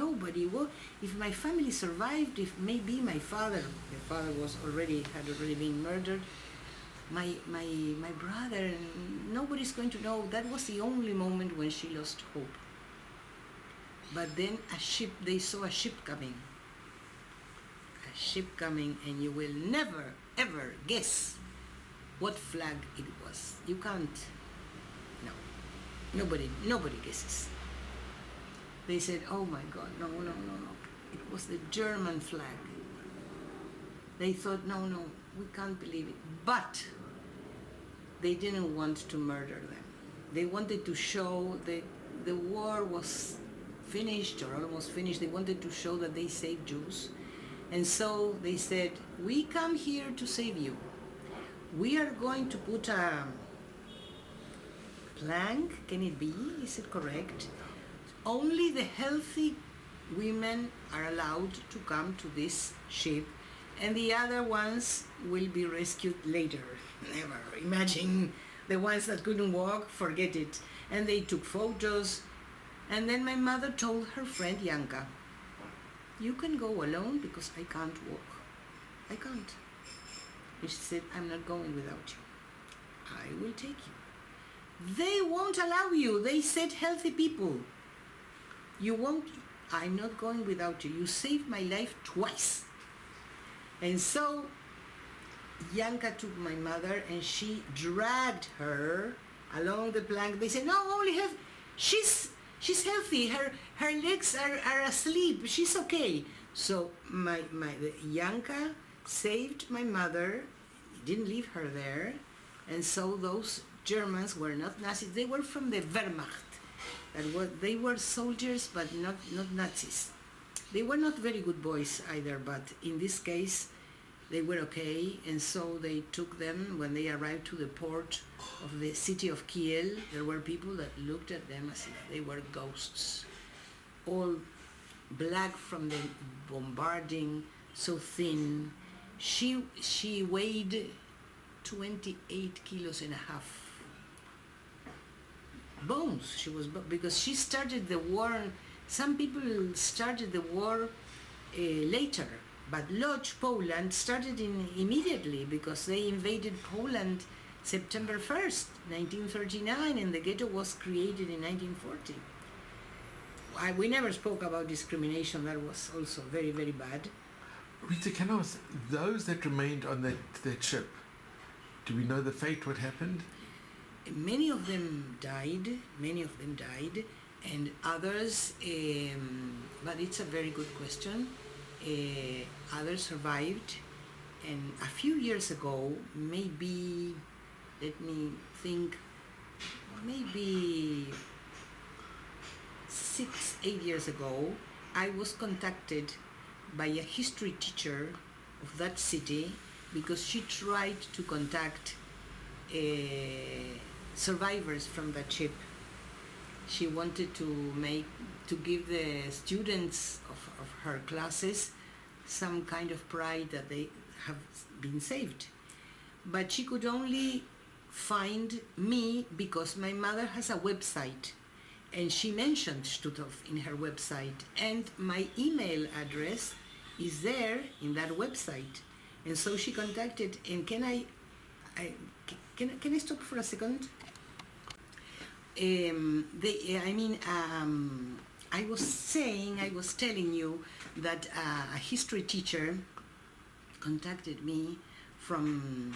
Speaker 2: Well, if my family survived, if maybe my father had already been murdered, my brother, nobody's going to know. That was the only moment when she lost hope. But then they saw a ship coming, and you will never ever guess what flag it was. You can't. Nobody guesses. They said, oh my God, no. It was the German flag. They thought, no, we can't believe it. But they didn't want to murder them. They wanted to show that the war was finished or almost finished. They wanted to show that they saved Jews. And so they said, we come here to save you. We are going to put a plank, can it be? Is it correct? Only the healthy women are allowed to come to this ship, and the other ones will be rescued later. Never. Imagine the ones that couldn't walk, forget it. And they took photos, and then my mother told her friend Yanka, you can go alone because I can't walk. I can't. And she said, I'm not going without you. I will take you. They won't allow you. They said, healthy people. You won't. I'm not going without you. You saved my life twice. And so Yanka took my mother and she dragged her along the plank. They said, no, only have, she's healthy. Her legs are asleep. She's okay. So Yanka saved my mother, didn't leave her there. And so those Germans were not Nazis. They were from the Wehrmacht. They were soldiers, but not Nazis. They were not very good boys either, but in this case, they were okay. And so they took them. When they arrived to the port of the city of Kiel, there were people that looked at them as if they were ghosts, all black from the bombarding, so thin. She weighed 28 kilos and a half. Bones. She was because she started the war. Some people started the war later, but Lodz, Poland, started immediately because they invaded Poland September 1st, 1939, and the ghetto was created in 1940. We never spoke about discrimination. That was also very, very bad.
Speaker 1: Rita, can I ask, those that remained on that ship, do we know the fate, what happened?
Speaker 2: Many of them died, and others, but it's a very good question, others survived. And a few years ago, maybe, let me think, maybe 6-8 years ago, I was contacted by a history teacher of that city because she tried to contact survivors from that ship. She wanted to give the students of her classes some kind of pride that they have been saved. But she could only find me because my mother has a website, and she mentioned Stutthof in her website, and my email address is there in that website. And so she contacted, and can I stop for a second? I was telling you that a history teacher contacted me from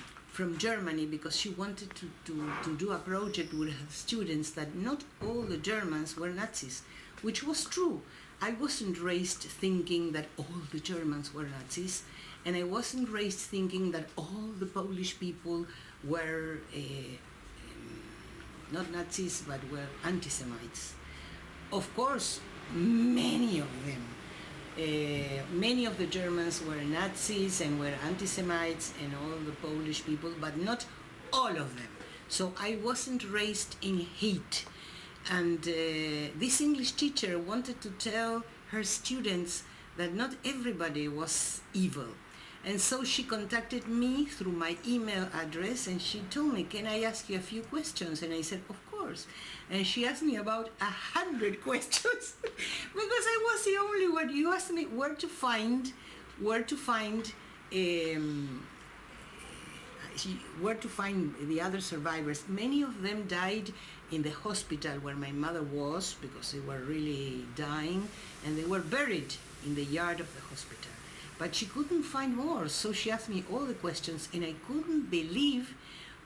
Speaker 2: Germany because she wanted to do a project with her students that not all the Germans were Nazis, which was true. I wasn't raised thinking that all the Germans were Nazis, and I wasn't raised thinking that all the Polish people were not Nazis but were anti-Semites. Of course, many of them. Many of the Germans were Nazis and were anti-Semites, and all the Polish people, but not all of them. So I wasn't raised in hate. And this English teacher wanted to tell her students that not everybody was evil. And so she contacted me through my email address, and she told me, can I ask you a few questions? And I said, of course. And she asked me about 100 questions because I was the only one. You asked me where to find the other survivors. Many of them died in the hospital where my mother was because they were really dying, and they were buried in the yard of the hospital. But she couldn't find more, so she asked me all the questions, and I couldn't believe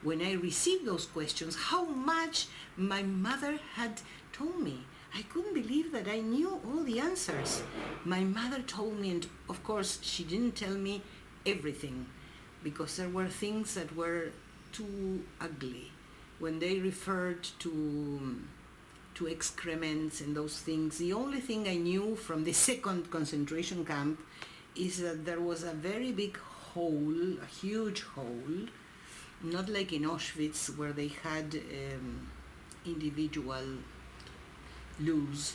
Speaker 2: when I received those questions how much my mother had told me. I couldn't believe that I knew all the answers. My mother told me, and of course she didn't tell me everything, because there were things that were too ugly. When they referred to excrements and those things, the only thing I knew from the second concentration camp is that there was a very big hole, a huge hole, not like in Auschwitz where they had individual loos.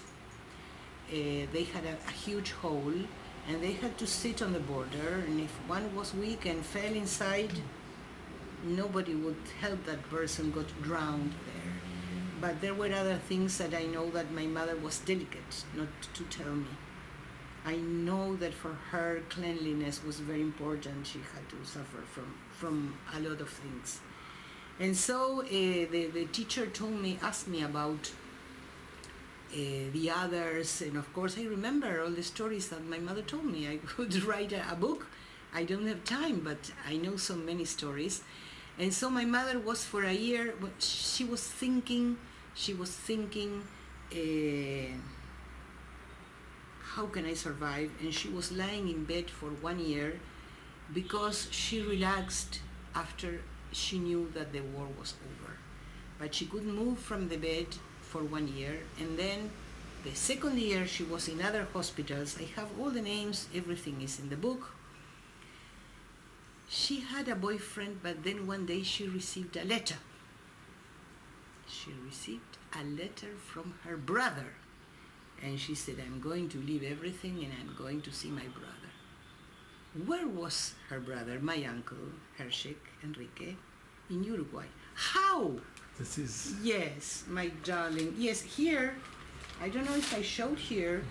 Speaker 2: They had a huge hole, and they had to sit on the border, and if one was weak and fell inside, nobody would help that person, got drowned there. But there were other things that I know that my mother was delicate not to tell me. I know that for her, cleanliness was very important. She had to suffer from a lot of things. And so the teacher asked me about the others, and of course I remember all the stories that my mother told me. I could write a book. I don't have time, but I know so many stories. And so my mother was for a year, she was thinking, how can I survive? And she was lying in bed for 1 year because she relaxed after she knew that the war was over. But she couldn't move from the bed for 1 year. And then the second year she was in other hospitals. I have all the names, everything is in the book. She had a boyfriend, but then one day she received a letter. She received a letter from her brother. And she said, I'm going to leave everything and I'm going to see my brother. Where was her brother, my uncle, Hershek, Enrique? In Uruguay. How?
Speaker 1: This is...
Speaker 2: Yes, my darling. Yes, here. I don't know if I showed here.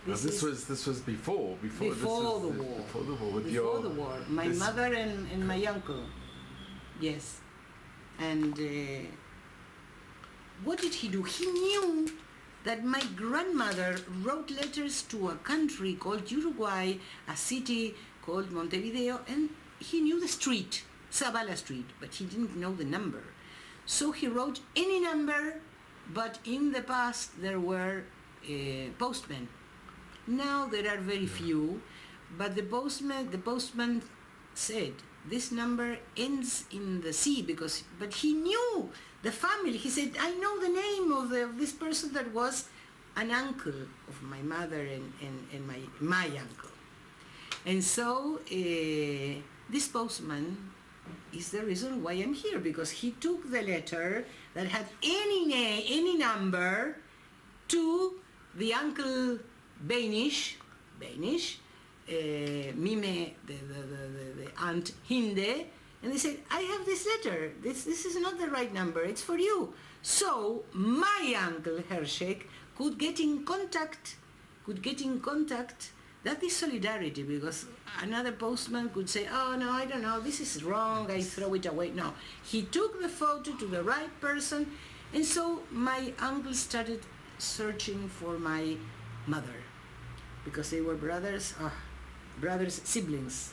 Speaker 1: This was before
Speaker 2: the war. Before the war. My mother and my uncle. Yes. And what did he do? He knew that my grandmother wrote letters to a country called Uruguay, a city called Montevideo, and he knew the street, Zavala Street, but he didn't know the number. So he wrote any number, but in the past there were postmen. Now there are very few, but the postman said, this number ends in the C, but he knew the family. He said, I know the name of this person that was an uncle of my mother and my uncle. And so this postman is the reason why I'm here, because he took the letter that had any number to the uncle Banish, Mime, the aunt Hinde, and they said, I have this letter. This is not the right number. It's for you. So my uncle Hershek could get in contact. That is solidarity, because another postman could say, oh no, I don't know, this is wrong, I throw it away. No, he took the photo to the right person, and so my uncle started searching for my mother, because they were siblings,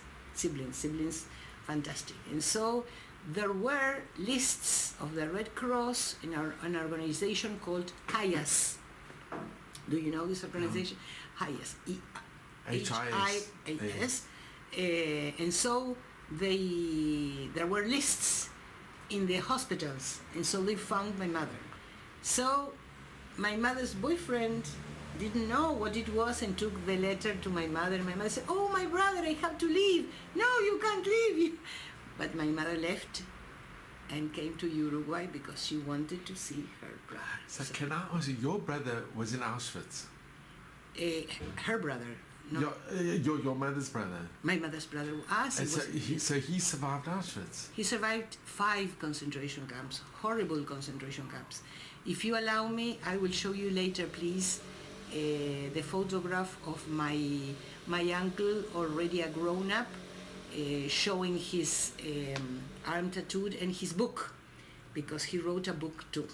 Speaker 2: fantastic. And so there were lists of the Red Cross in an organization called HIAS. Do you know this organization? No. HIAS. HIAS. And so there were lists in the hospitals, and so they found my mother. So my mother's boyfriend didn't know what it was and took the letter to my mother. My mother said, oh, my brother, I have to leave. No, you can't leave. But my mother left and came to Uruguay because she wanted to see her brother.
Speaker 1: So can I ask you, your brother was in Auschwitz?
Speaker 2: Her brother. No.
Speaker 1: Your mother's brother?
Speaker 2: My mother's brother.
Speaker 1: So he survived Auschwitz?
Speaker 2: He survived 5 concentration camps, horrible concentration camps. If you allow me, I will show you later, please, the photograph of my uncle, already a grown-up, showing his arm tattooed and his book, because he wrote a book too.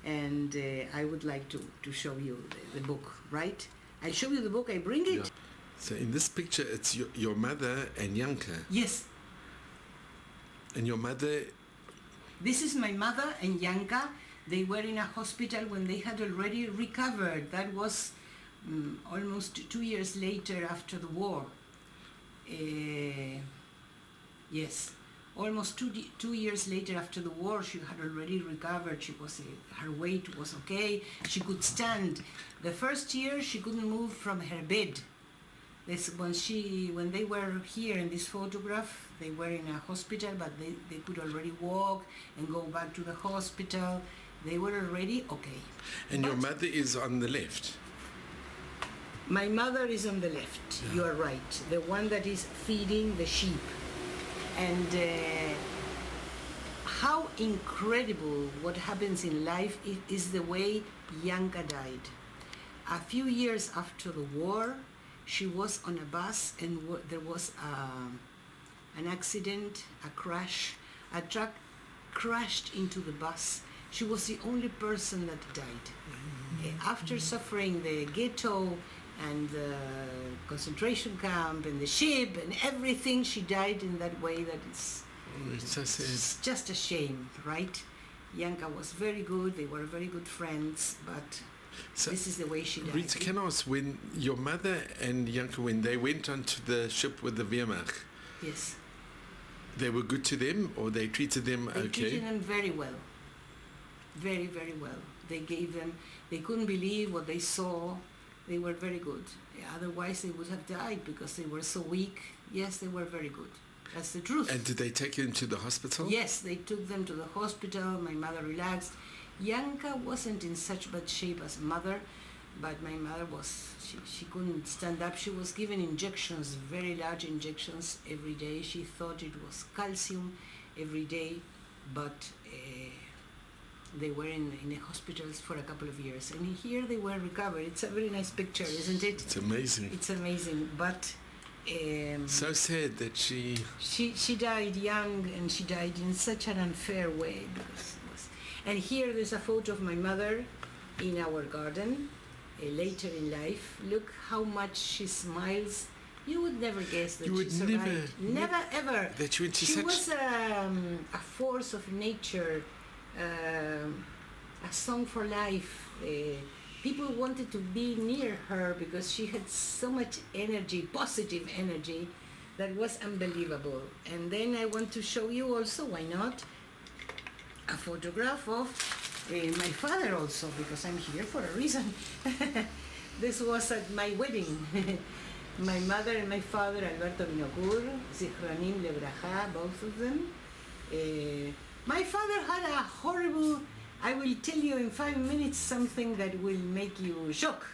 Speaker 2: And I would like to show you the book, right? I show you the book, I bring it. Yeah.
Speaker 1: So in this picture, it's your mother and Janka.
Speaker 2: Yes.
Speaker 1: And your mother?
Speaker 2: This is my mother and Janka. They were in a hospital when they had already recovered. That was almost 2 years later after the war. Yes. Almost two years later after the war, she had already recovered. Her weight was okay. She could stand. The first year, she couldn't move from her bed. When they were here in this photograph, they were in a hospital, but they could already walk and go back to the hospital. They were already okay.
Speaker 1: And your mother is on the left?
Speaker 2: My mother is on the left. Yeah. You are right. The one that is feeding the sheep. And how incredible what happens in life is the way Janka died. A few years after the war, she was on a bus and there was an accident, a crash. A truck crashed into the bus. She was the only person that died. After suffering the ghetto and the concentration camp and the ship and everything, she died in that way that it's just a shame, right? Janka was very good, they were very good friends, but this is the way she died.
Speaker 1: Rita, can I ask, when your mother and Janka, when they went onto the ship with the Wehrmacht,
Speaker 2: yes,
Speaker 1: they were good to them, or they treated them okay?
Speaker 2: They treated them very well. Very, very well. They couldn't believe what they saw. They were very good. Otherwise, they would have died because they were so weak. Yes, they were very good. That's the truth.
Speaker 1: And did they take them to the hospital?
Speaker 2: Yes, they took them to the hospital. My mother relaxed. Janka wasn't in such bad shape as mother, but my mother was, she couldn't stand up. She was given injections, very large injections every day. She thought it was calcium every day, but they were in the hospitals for a couple of years. And here they were recovered. It's a very nice picture, isn't it?
Speaker 1: It's amazing.
Speaker 2: It's amazing, but...
Speaker 1: so sad that she
Speaker 2: died young, and she died in such an unfair way. And here there's a photo of my mother in our garden, later in life. Look how much she smiles. You would never guess that she survived. Never ever.
Speaker 1: That she
Speaker 2: was a force of nature, a song for life. People wanted to be near her because she had so much energy, positive energy, that was unbelievable. And then I want to show you also, why not, a photograph of my father also, because I'm here for a reason. This was at my wedding. My mother and my father, Alberto Vinocur, Zichronim Lebraja, both of them. My father had a horrible, I will tell you in 5 minutes something that will make you shock,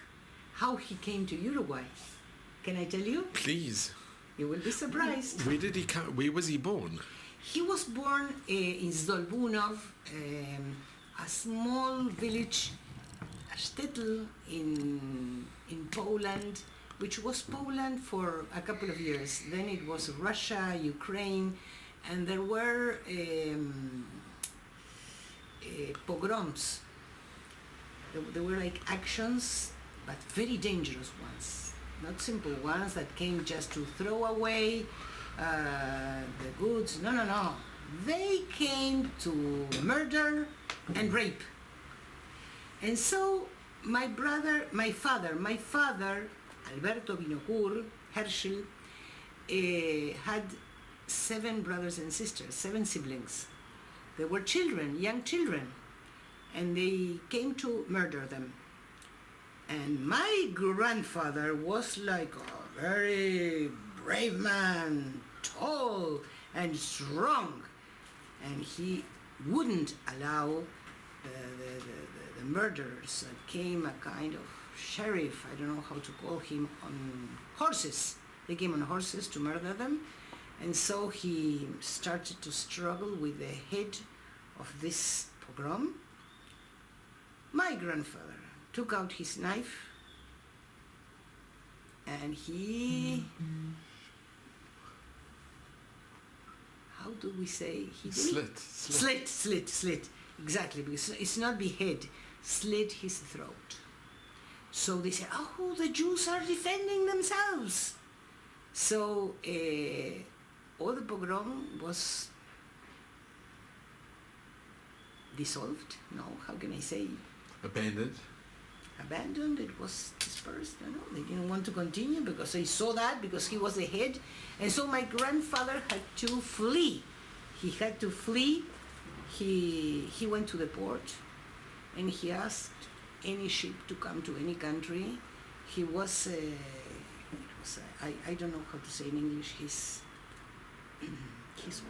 Speaker 2: how he came to Uruguay. Can I tell you?
Speaker 1: Please.
Speaker 2: You will be surprised.
Speaker 1: Where did he come? Where was he born?
Speaker 2: He was born in Zdolbunov, a small village, a shtetl in Poland, which was Poland for a couple of years. Then it was Russia, Ukraine, and there were pogroms. There were like actions, but very dangerous ones. Not simple ones that came just to throw away the goods. No, no, no. They came to murder and rape. And so my father, Alberto Vinocur, Herschel, had 7 brothers and sisters, 7 siblings. They were children, young children, and they came to murder them. And my grandfather was like a very brave man, tall and strong, and he wouldn't allow the murderers. Came a kind of sheriff, I don't know how to call him, on horses. They came on horses to murder them, and so he started to struggle with the head of this pogrom. My grandfather took out his knife and he, how do we say? He did? Slit. Exactly, because it's not behead, slit his throat. So they said, oh, the Jews are defending themselves. So all the pogrom was dissolved. No, how can I say? Abandoned, it was dispersed. No, they didn't want to continue because they saw that, because he was the head. And so my grandfather had to flee. He had to flee. He went to the port and he asked any ship to come to any country. He was, I don't know how to say in English, his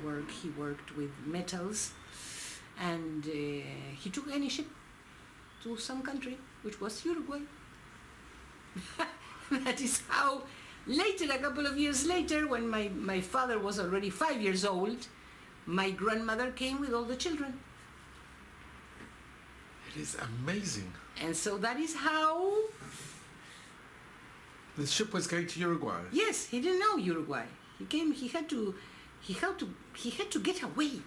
Speaker 2: work, he worked with metals, and he took any ship to some country, which was Uruguay. That is how later, a couple of years later, when my father was already 5 years old, my grandmother came with all the children.
Speaker 1: It is amazing.
Speaker 2: And so that is how...
Speaker 1: The ship was going to Uruguay.
Speaker 2: Yes, he didn't know Uruguay. He came, he had to get away.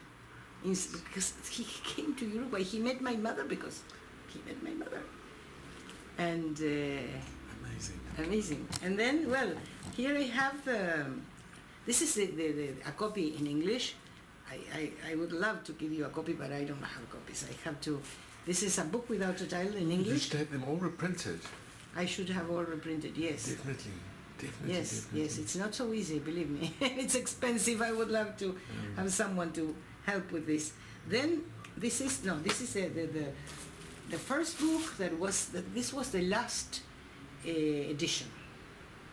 Speaker 2: Because he came to Uruguay. He met my mother because he met my mother. And amazing. And then, well, here I have this is a copy in English. I would love to give you a copy, but I don't have copies. I have to. This is a book without a title in English.
Speaker 1: You should have them all reprinted.
Speaker 2: I should have all reprinted, yes.
Speaker 1: Definitely.
Speaker 2: Yes, it's not so easy, believe me. It's expensive. I would love to have someone to help with this. Then this is the first book this was the last edition.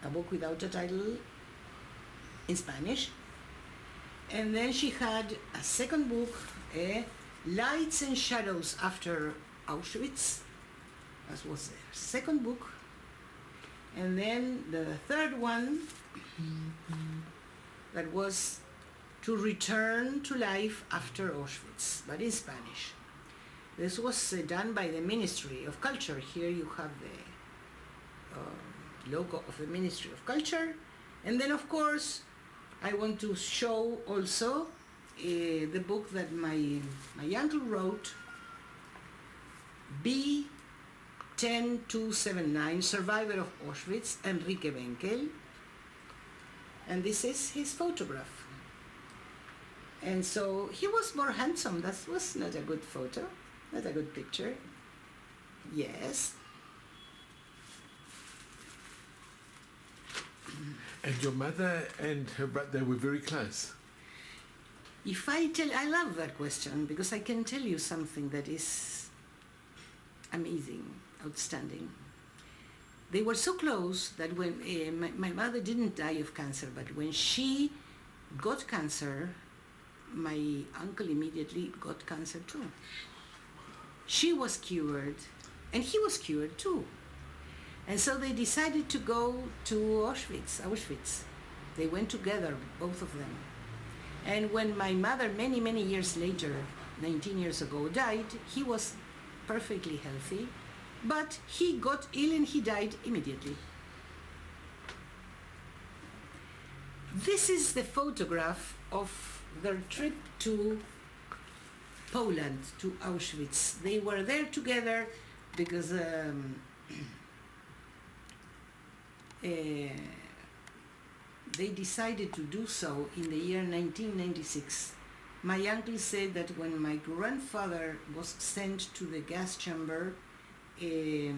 Speaker 2: A book without a title in Spanish. And then she had a second book, Lights and Shadows After Auschwitz. That was the second book. And then the third one, that was To Return to Life After Auschwitz, but in Spanish. This was done by the Ministry of Culture. Here you have the logo of the Ministry of Culture. And then, of course, I want to show also the book that my uncle wrote, B10279, Survivor of Auschwitz, Enrique Benkel. And this is his photograph. And so he was more handsome. That was not a good photo, not a good picture. Yes.
Speaker 1: And your mother and her brother were very close?
Speaker 2: If I love that question, because I can tell you something that is amazing, outstanding. They were so close that when my mother didn't die of cancer, but when she got cancer, my uncle immediately got cancer too. She was cured, and he was cured too. And so they decided to go to Auschwitz. They went together, both of them. And when my mother, many, many years later, 19 years ago, died, he was perfectly healthy, but he got ill and he died immediately. This is the photograph of their trip to Poland, to Auschwitz. They were there together because they decided to do so in the year 1996. My uncle said that when my grandfather was sent to the gas chamber, he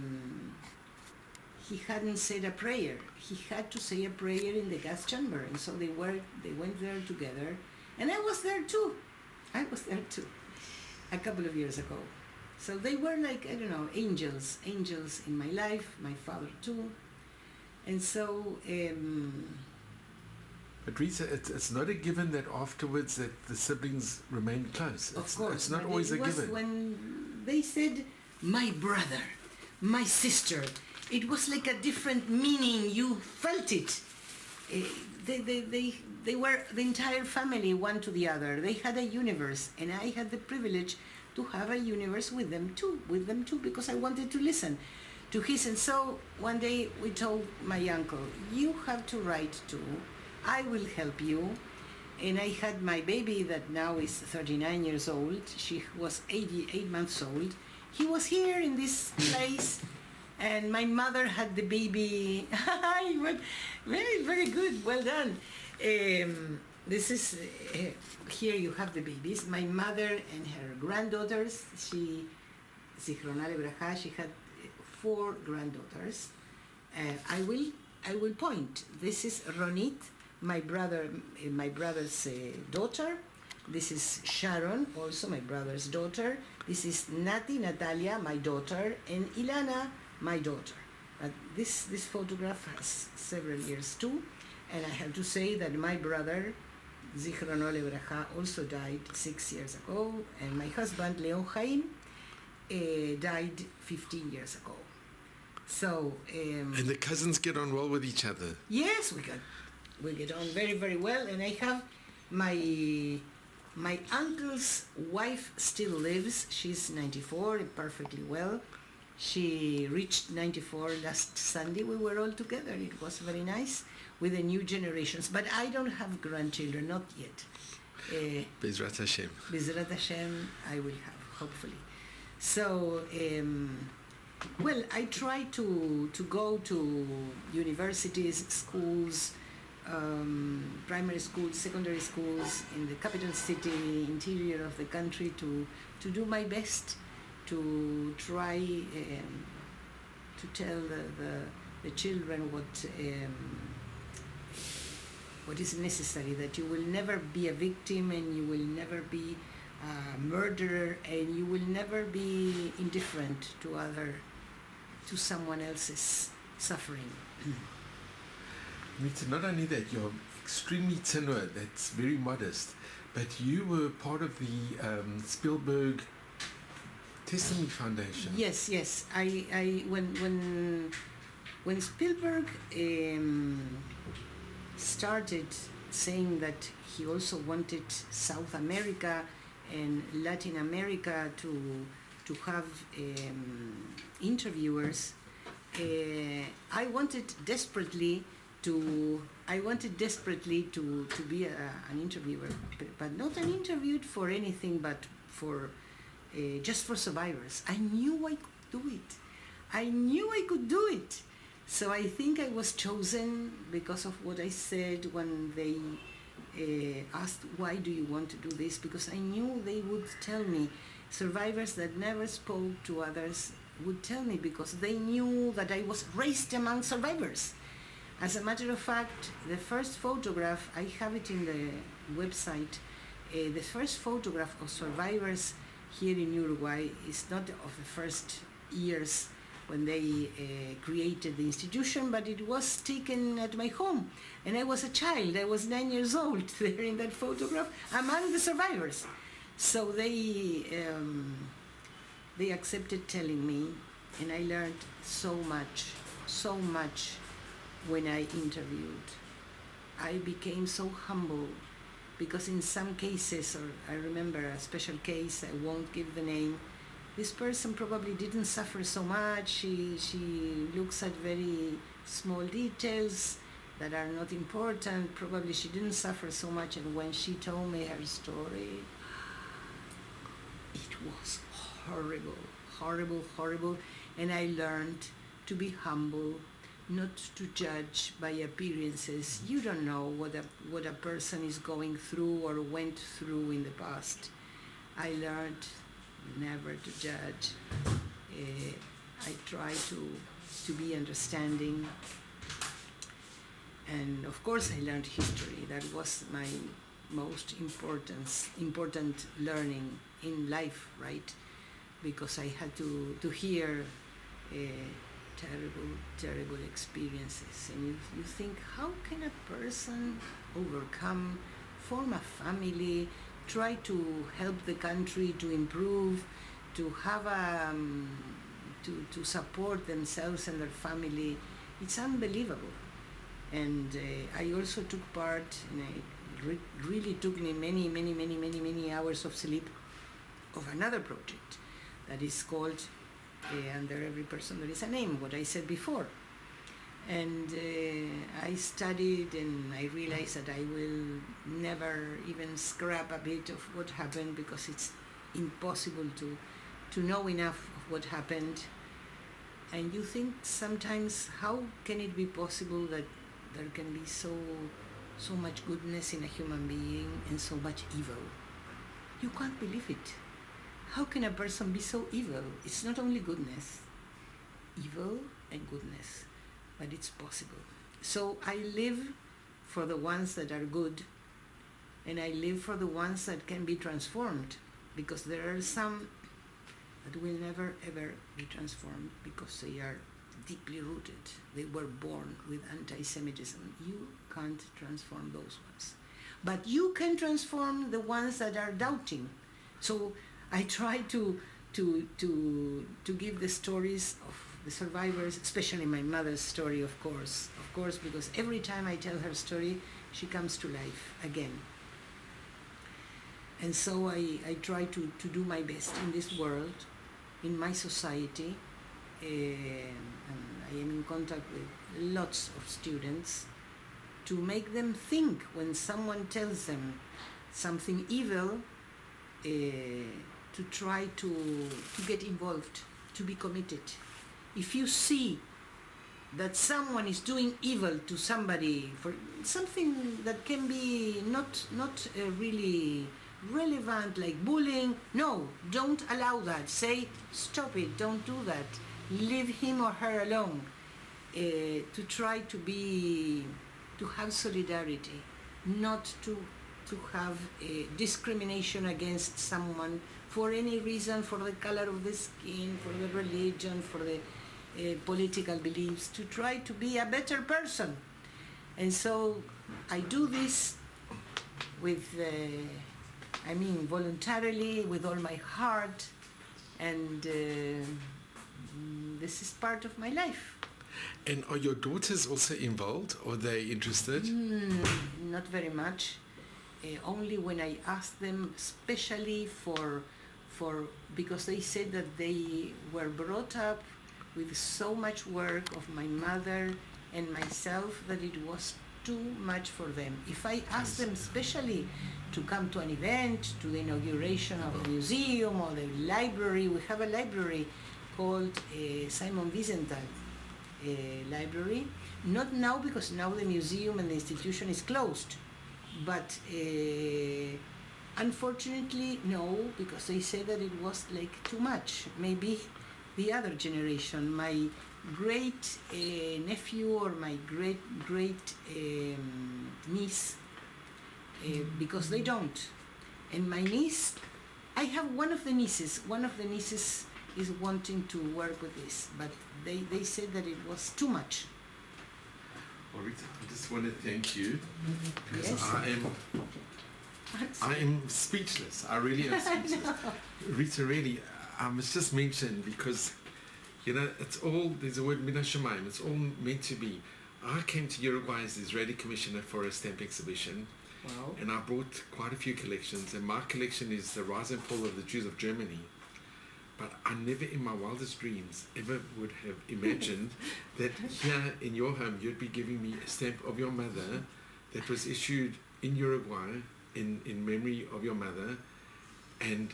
Speaker 2: hadn't said a prayer. He had to say a prayer in the gas chamber, and so they went there together, and I was there too, a couple of years ago. So they were like, I don't know, angels in my life, my father too, and so.
Speaker 1: But Rita, it's not a given that afterwards that the siblings remain close.
Speaker 2: Of course,
Speaker 1: it's not always a given.
Speaker 2: When they said, my brother, my sister, it was like a different meaning. You felt it. They were the entire family, one to the other. They had a universe, and I had the privilege to have a universe with them too, because I wanted to listen to his. And so one day we told my uncle, you have to write too. I will help you. And I had my baby that now is 39 years old. She was 8 months old. He was here in this place, and my mother had the baby. He went very, very good. Well done. This is, here you have the babies. My mother and her granddaughters, she had 4 granddaughters. I will point. This is Ronit, my brother's daughter. This is Sharon, also my brother's daughter. This is Natalia, my daughter, and Ilana, my daughter. This photograph has several years too, and I have to say that my brother, Zichrono Lebraja, also died 6 years ago, and my husband, Leon Jaim, died 15 years ago. So.
Speaker 1: And the cousins get on well with each other.
Speaker 2: Yes, we get on very, very well, and I have my uncle's wife still lives. She's 94, perfectly well. She reached 94 last Sunday. We were all together. It was very nice with the new generations. But I don't have grandchildren, not yet.
Speaker 1: Bezrat Hashem.
Speaker 2: Bezrat Hashem, I will have, hopefully. So, well, I try to go to universities, schools, primary schools, secondary schools in the capital city, interior of the country, to do my best to try to tell the children what is necessary, that you will never be a victim, and you will never be a murderer, and you will never be indifferent to someone else's suffering.
Speaker 1: Rita, not only that, you're extremely tenor, that's very modest, but you were part of the Spielberg Testimony Foundation.
Speaker 2: Yes. I when Spielberg started saying that he also wanted South America and Latin America to have interviewers, I wanted desperately to be an interviewer, but not an interview for anything, but for just for survivors. I knew I could do it. So I think I was chosen because of what I said when they asked, why do you want to do this? Because I knew they would tell me. Survivors that never spoke to others would tell me, because they knew that I was raised among survivors. As a matter of fact, the first photograph, I have it in the website, the first photograph of survivors here in Uruguay is not of the first years when they created the institution, but it was taken at my home. And I was a child, I was 9 years old there in that photograph among the survivors. So they accepted telling me, and I learned so much so much when I interviewed. I became so humble because in some cases, or I remember a special case, I won't give the name, this person probably didn't suffer so much. She looks at very small details that are not important. Probably she didn't suffer so much, and when she told me her story, it was horrible, horrible, horrible. And I learned to be humble, not to judge by appearances. You don't know what a person is going through or went through in the past. I learned never to judge. I try to be understanding. And of course I learned history. That was my most important learning in life, right? Because I had to hear terrible experiences. And you think, how can a person overcome, form a family, try to help the country to improve, to have to support themselves and their family? It's unbelievable. And I also took part, and it really took me many hours of sleep, of another project that is called Under Every Person There Is a Name, what I said before. And I studied, and I realized that I will never even scrap a bit of what happened, because it's impossible to know enough of what happened. And you think sometimes, how can it be possible that there can be so much goodness in a human being and so much evil? You can't believe it. How can a person be so evil? It's not only goodness, evil and goodness, but it's possible. So I live for the ones that are good, and I live for the ones that can be transformed, because there are some that will never ever be transformed because they are deeply rooted. They were born with anti-Semitism. You can't transform those ones. But you can transform the ones that are doubting. So I try to give the stories of the survivors, especially my mother's story, of course, because every time I tell her story, she comes to life again. And so I try to do my best in this world, in my society, and I am in contact with lots of students, to make them think when someone tells them something evil, to try to get involved, to be committed. If you see that someone is doing evil to somebody for something that can be not really relevant, like bullying, no, don't allow that. Say, stop it, don't do that. Leave him or her alone. To try to have solidarity, not to have discrimination against someone for any reason, for the color of the skin, for the religion, for the political beliefs, to try to be a better person. And so I do this with, voluntarily, with all my heart, and this is part of my life.
Speaker 1: And are your daughters also involved, or are they interested?
Speaker 2: Not very much. Only when I ask them, especially because they said that they were brought up with so much work of my mother and myself that it was too much for them. If I ask them especially to come to an event, to the inauguration of a museum or the library, we have a library called Simon Wiesenthal library. Not now, because now the museum and the institution is closed. But unfortunately, no, because they say that it was like too much. Maybe the other generation, my great nephew or my great niece, because they don't. And my niece, I have one of the nieces is wanting to work with this, but they said that it was too much.
Speaker 1: Well, Rita, I just want to thank you, because
Speaker 2: Yes.
Speaker 1: I am speechless. I really am speechless. Rita, really, I must just mention, because You know, it's all, there's a word mina shamayim, it's all meant to be. I came to Uruguay as the Israeli commissioner for a stamp exhibition.
Speaker 2: Wow.
Speaker 1: And I brought quite a few collections, and my collection is the rise and fall of the Jews of Germany. But I never in my wildest dreams ever would have imagined that here in your home you'd be giving me a stamp of your mother that was issued in Uruguay in memory of your mother, and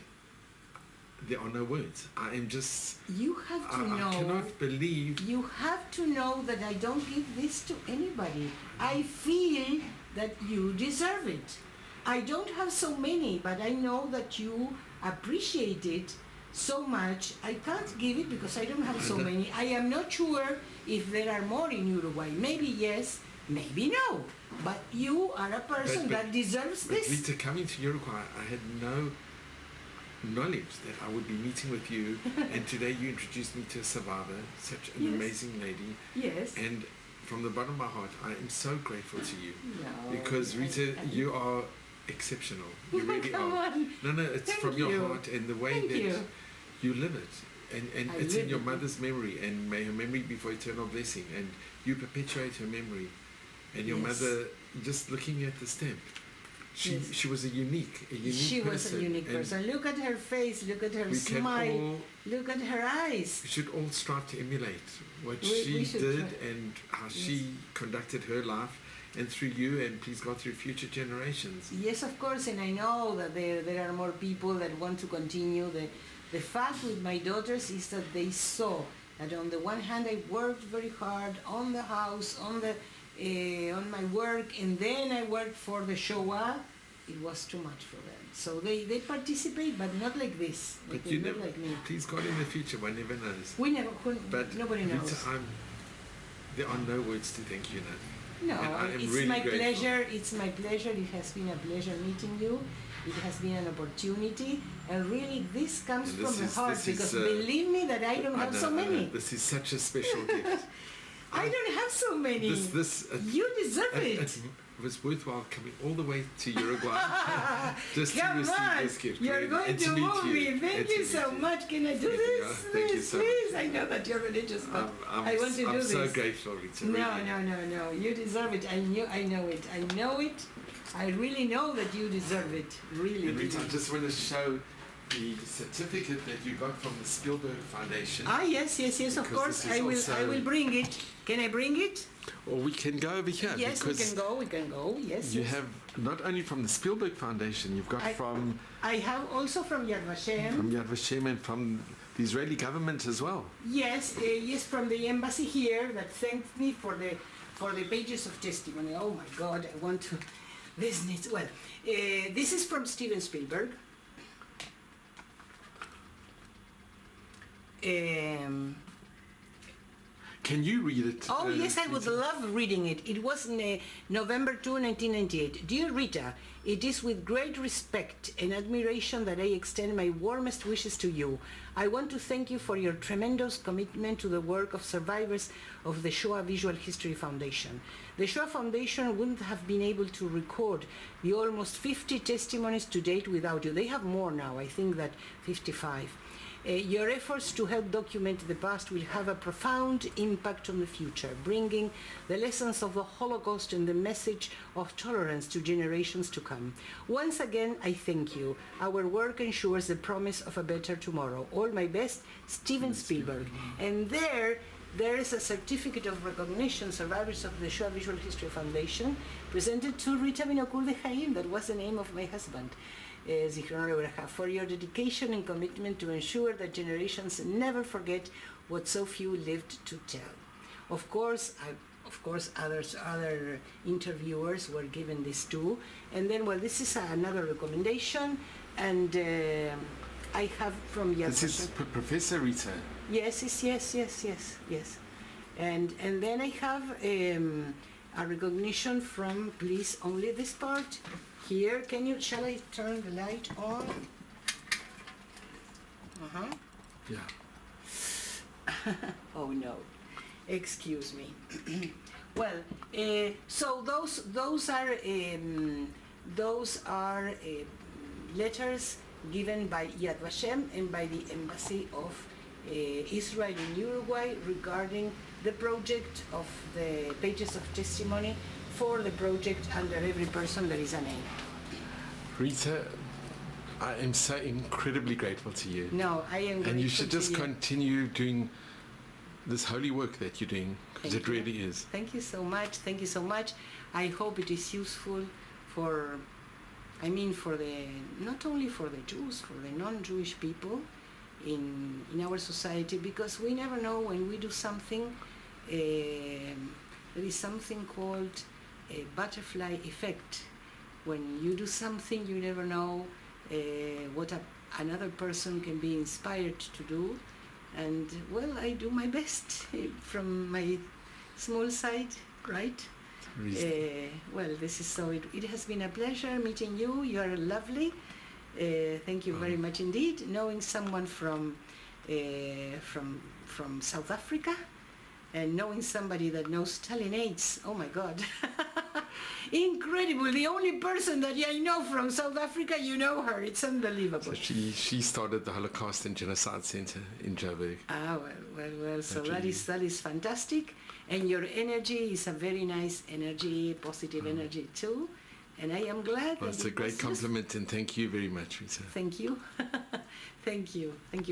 Speaker 1: there are no words. I am just...
Speaker 2: You have to know...
Speaker 1: I cannot believe...
Speaker 2: You have to know that I don't give this to anybody. I feel that you deserve it. I don't have so many, but I know that you appreciate it so much. I can't give it because I don't have so many. I am not sure if there are more in Uruguay. Maybe yes, maybe no. But you are a person that deserves this.
Speaker 1: Rita, coming to Uruguay, I had no knowledge that I would be meeting with you, and today you introduced me to a survivor, such an amazing lady.
Speaker 2: Yes.
Speaker 1: And from the bottom of my heart, I am so grateful to you.
Speaker 2: No,
Speaker 1: because Rita, you are exceptional. You really
Speaker 2: Come
Speaker 1: are.
Speaker 2: on.
Speaker 1: No, it's
Speaker 2: Thank
Speaker 1: from your
Speaker 2: you.
Speaker 1: heart and the way
Speaker 2: Thank
Speaker 1: that you live it. And
Speaker 2: I
Speaker 1: it's in
Speaker 2: live
Speaker 1: your
Speaker 2: it.
Speaker 1: mother's memory, and may her memory be for eternal blessing. And you perpetuate her memory. And your
Speaker 2: Yes.
Speaker 1: mother, just looking at the stamp, she was a unique
Speaker 2: She
Speaker 1: person.
Speaker 2: was a unique
Speaker 1: And
Speaker 2: person. Look at her face, look at her
Speaker 1: we can
Speaker 2: smile,
Speaker 1: all,
Speaker 2: look at her eyes.
Speaker 1: we should all strive to emulate what
Speaker 2: We
Speaker 1: she
Speaker 2: should
Speaker 1: did
Speaker 2: try.
Speaker 1: and how she conducted her life, and through you, and please God, through future generations.
Speaker 2: Yes, of course, and I know that there are more people that want to continue. The fact with my daughters is that they saw that on the one hand I worked very hard on the house, on my work, and then I worked for the Shoah. It was too much for them. So they participate, but not like this.
Speaker 1: But
Speaker 2: Like,
Speaker 1: you
Speaker 2: not
Speaker 1: never,
Speaker 2: like me.
Speaker 1: please God, in the future, one never knows.
Speaker 2: We never,
Speaker 1: But
Speaker 2: nobody knows.
Speaker 1: Rita, there are no words to thank you now.
Speaker 2: No,
Speaker 1: And I am
Speaker 2: it's
Speaker 1: really
Speaker 2: my
Speaker 1: grateful.
Speaker 2: pleasure. It's my pleasure. It has been a pleasure meeting you. It has been an opportunity, and really, this comes
Speaker 1: And
Speaker 2: from
Speaker 1: this
Speaker 2: the
Speaker 1: is-
Speaker 2: heart
Speaker 1: this is,
Speaker 2: because believe me that I don't have so many.
Speaker 1: This is such a special gift.
Speaker 2: I don't have so many. You deserve it.
Speaker 1: It was worthwhile coming all the way to Uruguay just to
Speaker 2: Come
Speaker 1: receive
Speaker 2: on,
Speaker 1: this gift.
Speaker 2: you're
Speaker 1: really,
Speaker 2: going
Speaker 1: and
Speaker 2: to
Speaker 1: meet
Speaker 2: move
Speaker 1: you,
Speaker 2: me.
Speaker 1: and
Speaker 2: Thank
Speaker 1: to
Speaker 2: you
Speaker 1: meet
Speaker 2: so
Speaker 1: you.
Speaker 2: much. Can I do
Speaker 1: Thank you.
Speaker 2: this?
Speaker 1: Thank you
Speaker 2: Please,
Speaker 1: so much.
Speaker 2: please. I know that you're religious, but I want to do
Speaker 1: I'm
Speaker 2: this.
Speaker 1: so grateful, Rita.
Speaker 2: No,
Speaker 1: really.
Speaker 2: no. You deserve it. I know it. I know it. I really know that you deserve it. Really.
Speaker 1: And Rita, I
Speaker 2: really.
Speaker 1: just want to show the certificate that you got from the Spielberg Foundation.
Speaker 2: Ah, yes, of
Speaker 1: Because
Speaker 2: course.
Speaker 1: this is
Speaker 2: I will bring it. Can I bring it?
Speaker 1: Or we can go over here.
Speaker 2: Yes, we
Speaker 1: because
Speaker 2: can go. Yes.
Speaker 1: you
Speaker 2: yes.
Speaker 1: have not only from the Spielberg Foundation, you've got from
Speaker 2: I have also from Yad Vashem.
Speaker 1: Yad Vashem and from the Israeli government as well.
Speaker 2: Yes, yes, from the embassy here that thanked me for the pages of testimony. Oh my God, I want to. This needs well. This is from Steven Spielberg.
Speaker 1: Can you read it?
Speaker 2: Oh yes, I would
Speaker 1: Rita?
Speaker 2: love reading it. It was November 2, 1998. Dear Rita, it is with great respect and admiration that I extend my warmest wishes to you. I want to thank you for your tremendous commitment to the work of survivors of the Shoah Visual History Foundation. The Shoah Foundation wouldn't have been able to record the almost 50 testimonies to date without you. They have more now, I think that 55. Your efforts to help document the past will have a profound impact on the future, bringing the lessons of the Holocaust and the message of tolerance to generations to come. Once again, I thank you. Our work ensures the promise of a better tomorrow. All my best, Steven Spielberg. And there is a certificate of recognition, survivors of the Shoah Visual History Foundation, presented to Rita Vinocur de Jaim. That was the name of my husband. Zichrono Lebracha, for your dedication and commitment to ensure that generations never forget what so few lived to tell. Of course, other interviewers were given this too. And then, well, this is another recommendation, and I have from Yad
Speaker 1: This is
Speaker 2: Vashem.
Speaker 1: Professor Rita.
Speaker 2: Yes. And then I have a recognition from, please, only this part. Here, shall I turn the light on?
Speaker 1: Yeah.
Speaker 2: Oh no, excuse me. Well, so those are letters given by Yad Vashem and by the embassy of Israel and Uruguay regarding the project of the pages of testimony for the project Under Every Person There Is a Name.
Speaker 1: Rita, I am so incredibly grateful to you.
Speaker 2: No, I am grateful.
Speaker 1: And you should just continue doing this holy work that you're doing, because it really is.
Speaker 2: Thank you so much. Thank you so much. I hope it is useful for not only for the Jews, for the non-Jewish people in our society, because we never know when we do something. There is something called a butterfly effect. When you do something, you never know what another person can be inspired to do. And well, I do my best from my small side, right? Well, this is so. It has been a pleasure meeting you. You are lovely. Thank you very much indeed. Knowing someone from South Africa, and knowing somebody that knows Stalinates. Oh my God. Incredible. The only person that I know from South Africa, you know her. It's unbelievable.
Speaker 1: So she started the Holocaust and Genocide Center in Joburg.
Speaker 2: Ah, well. So that is fantastic. And your energy is a very nice energy, positive energy too. And I am glad.
Speaker 1: Well, it's a great compliment, and thank you very much, Rita.
Speaker 2: Thank you. Thank you. Thank you.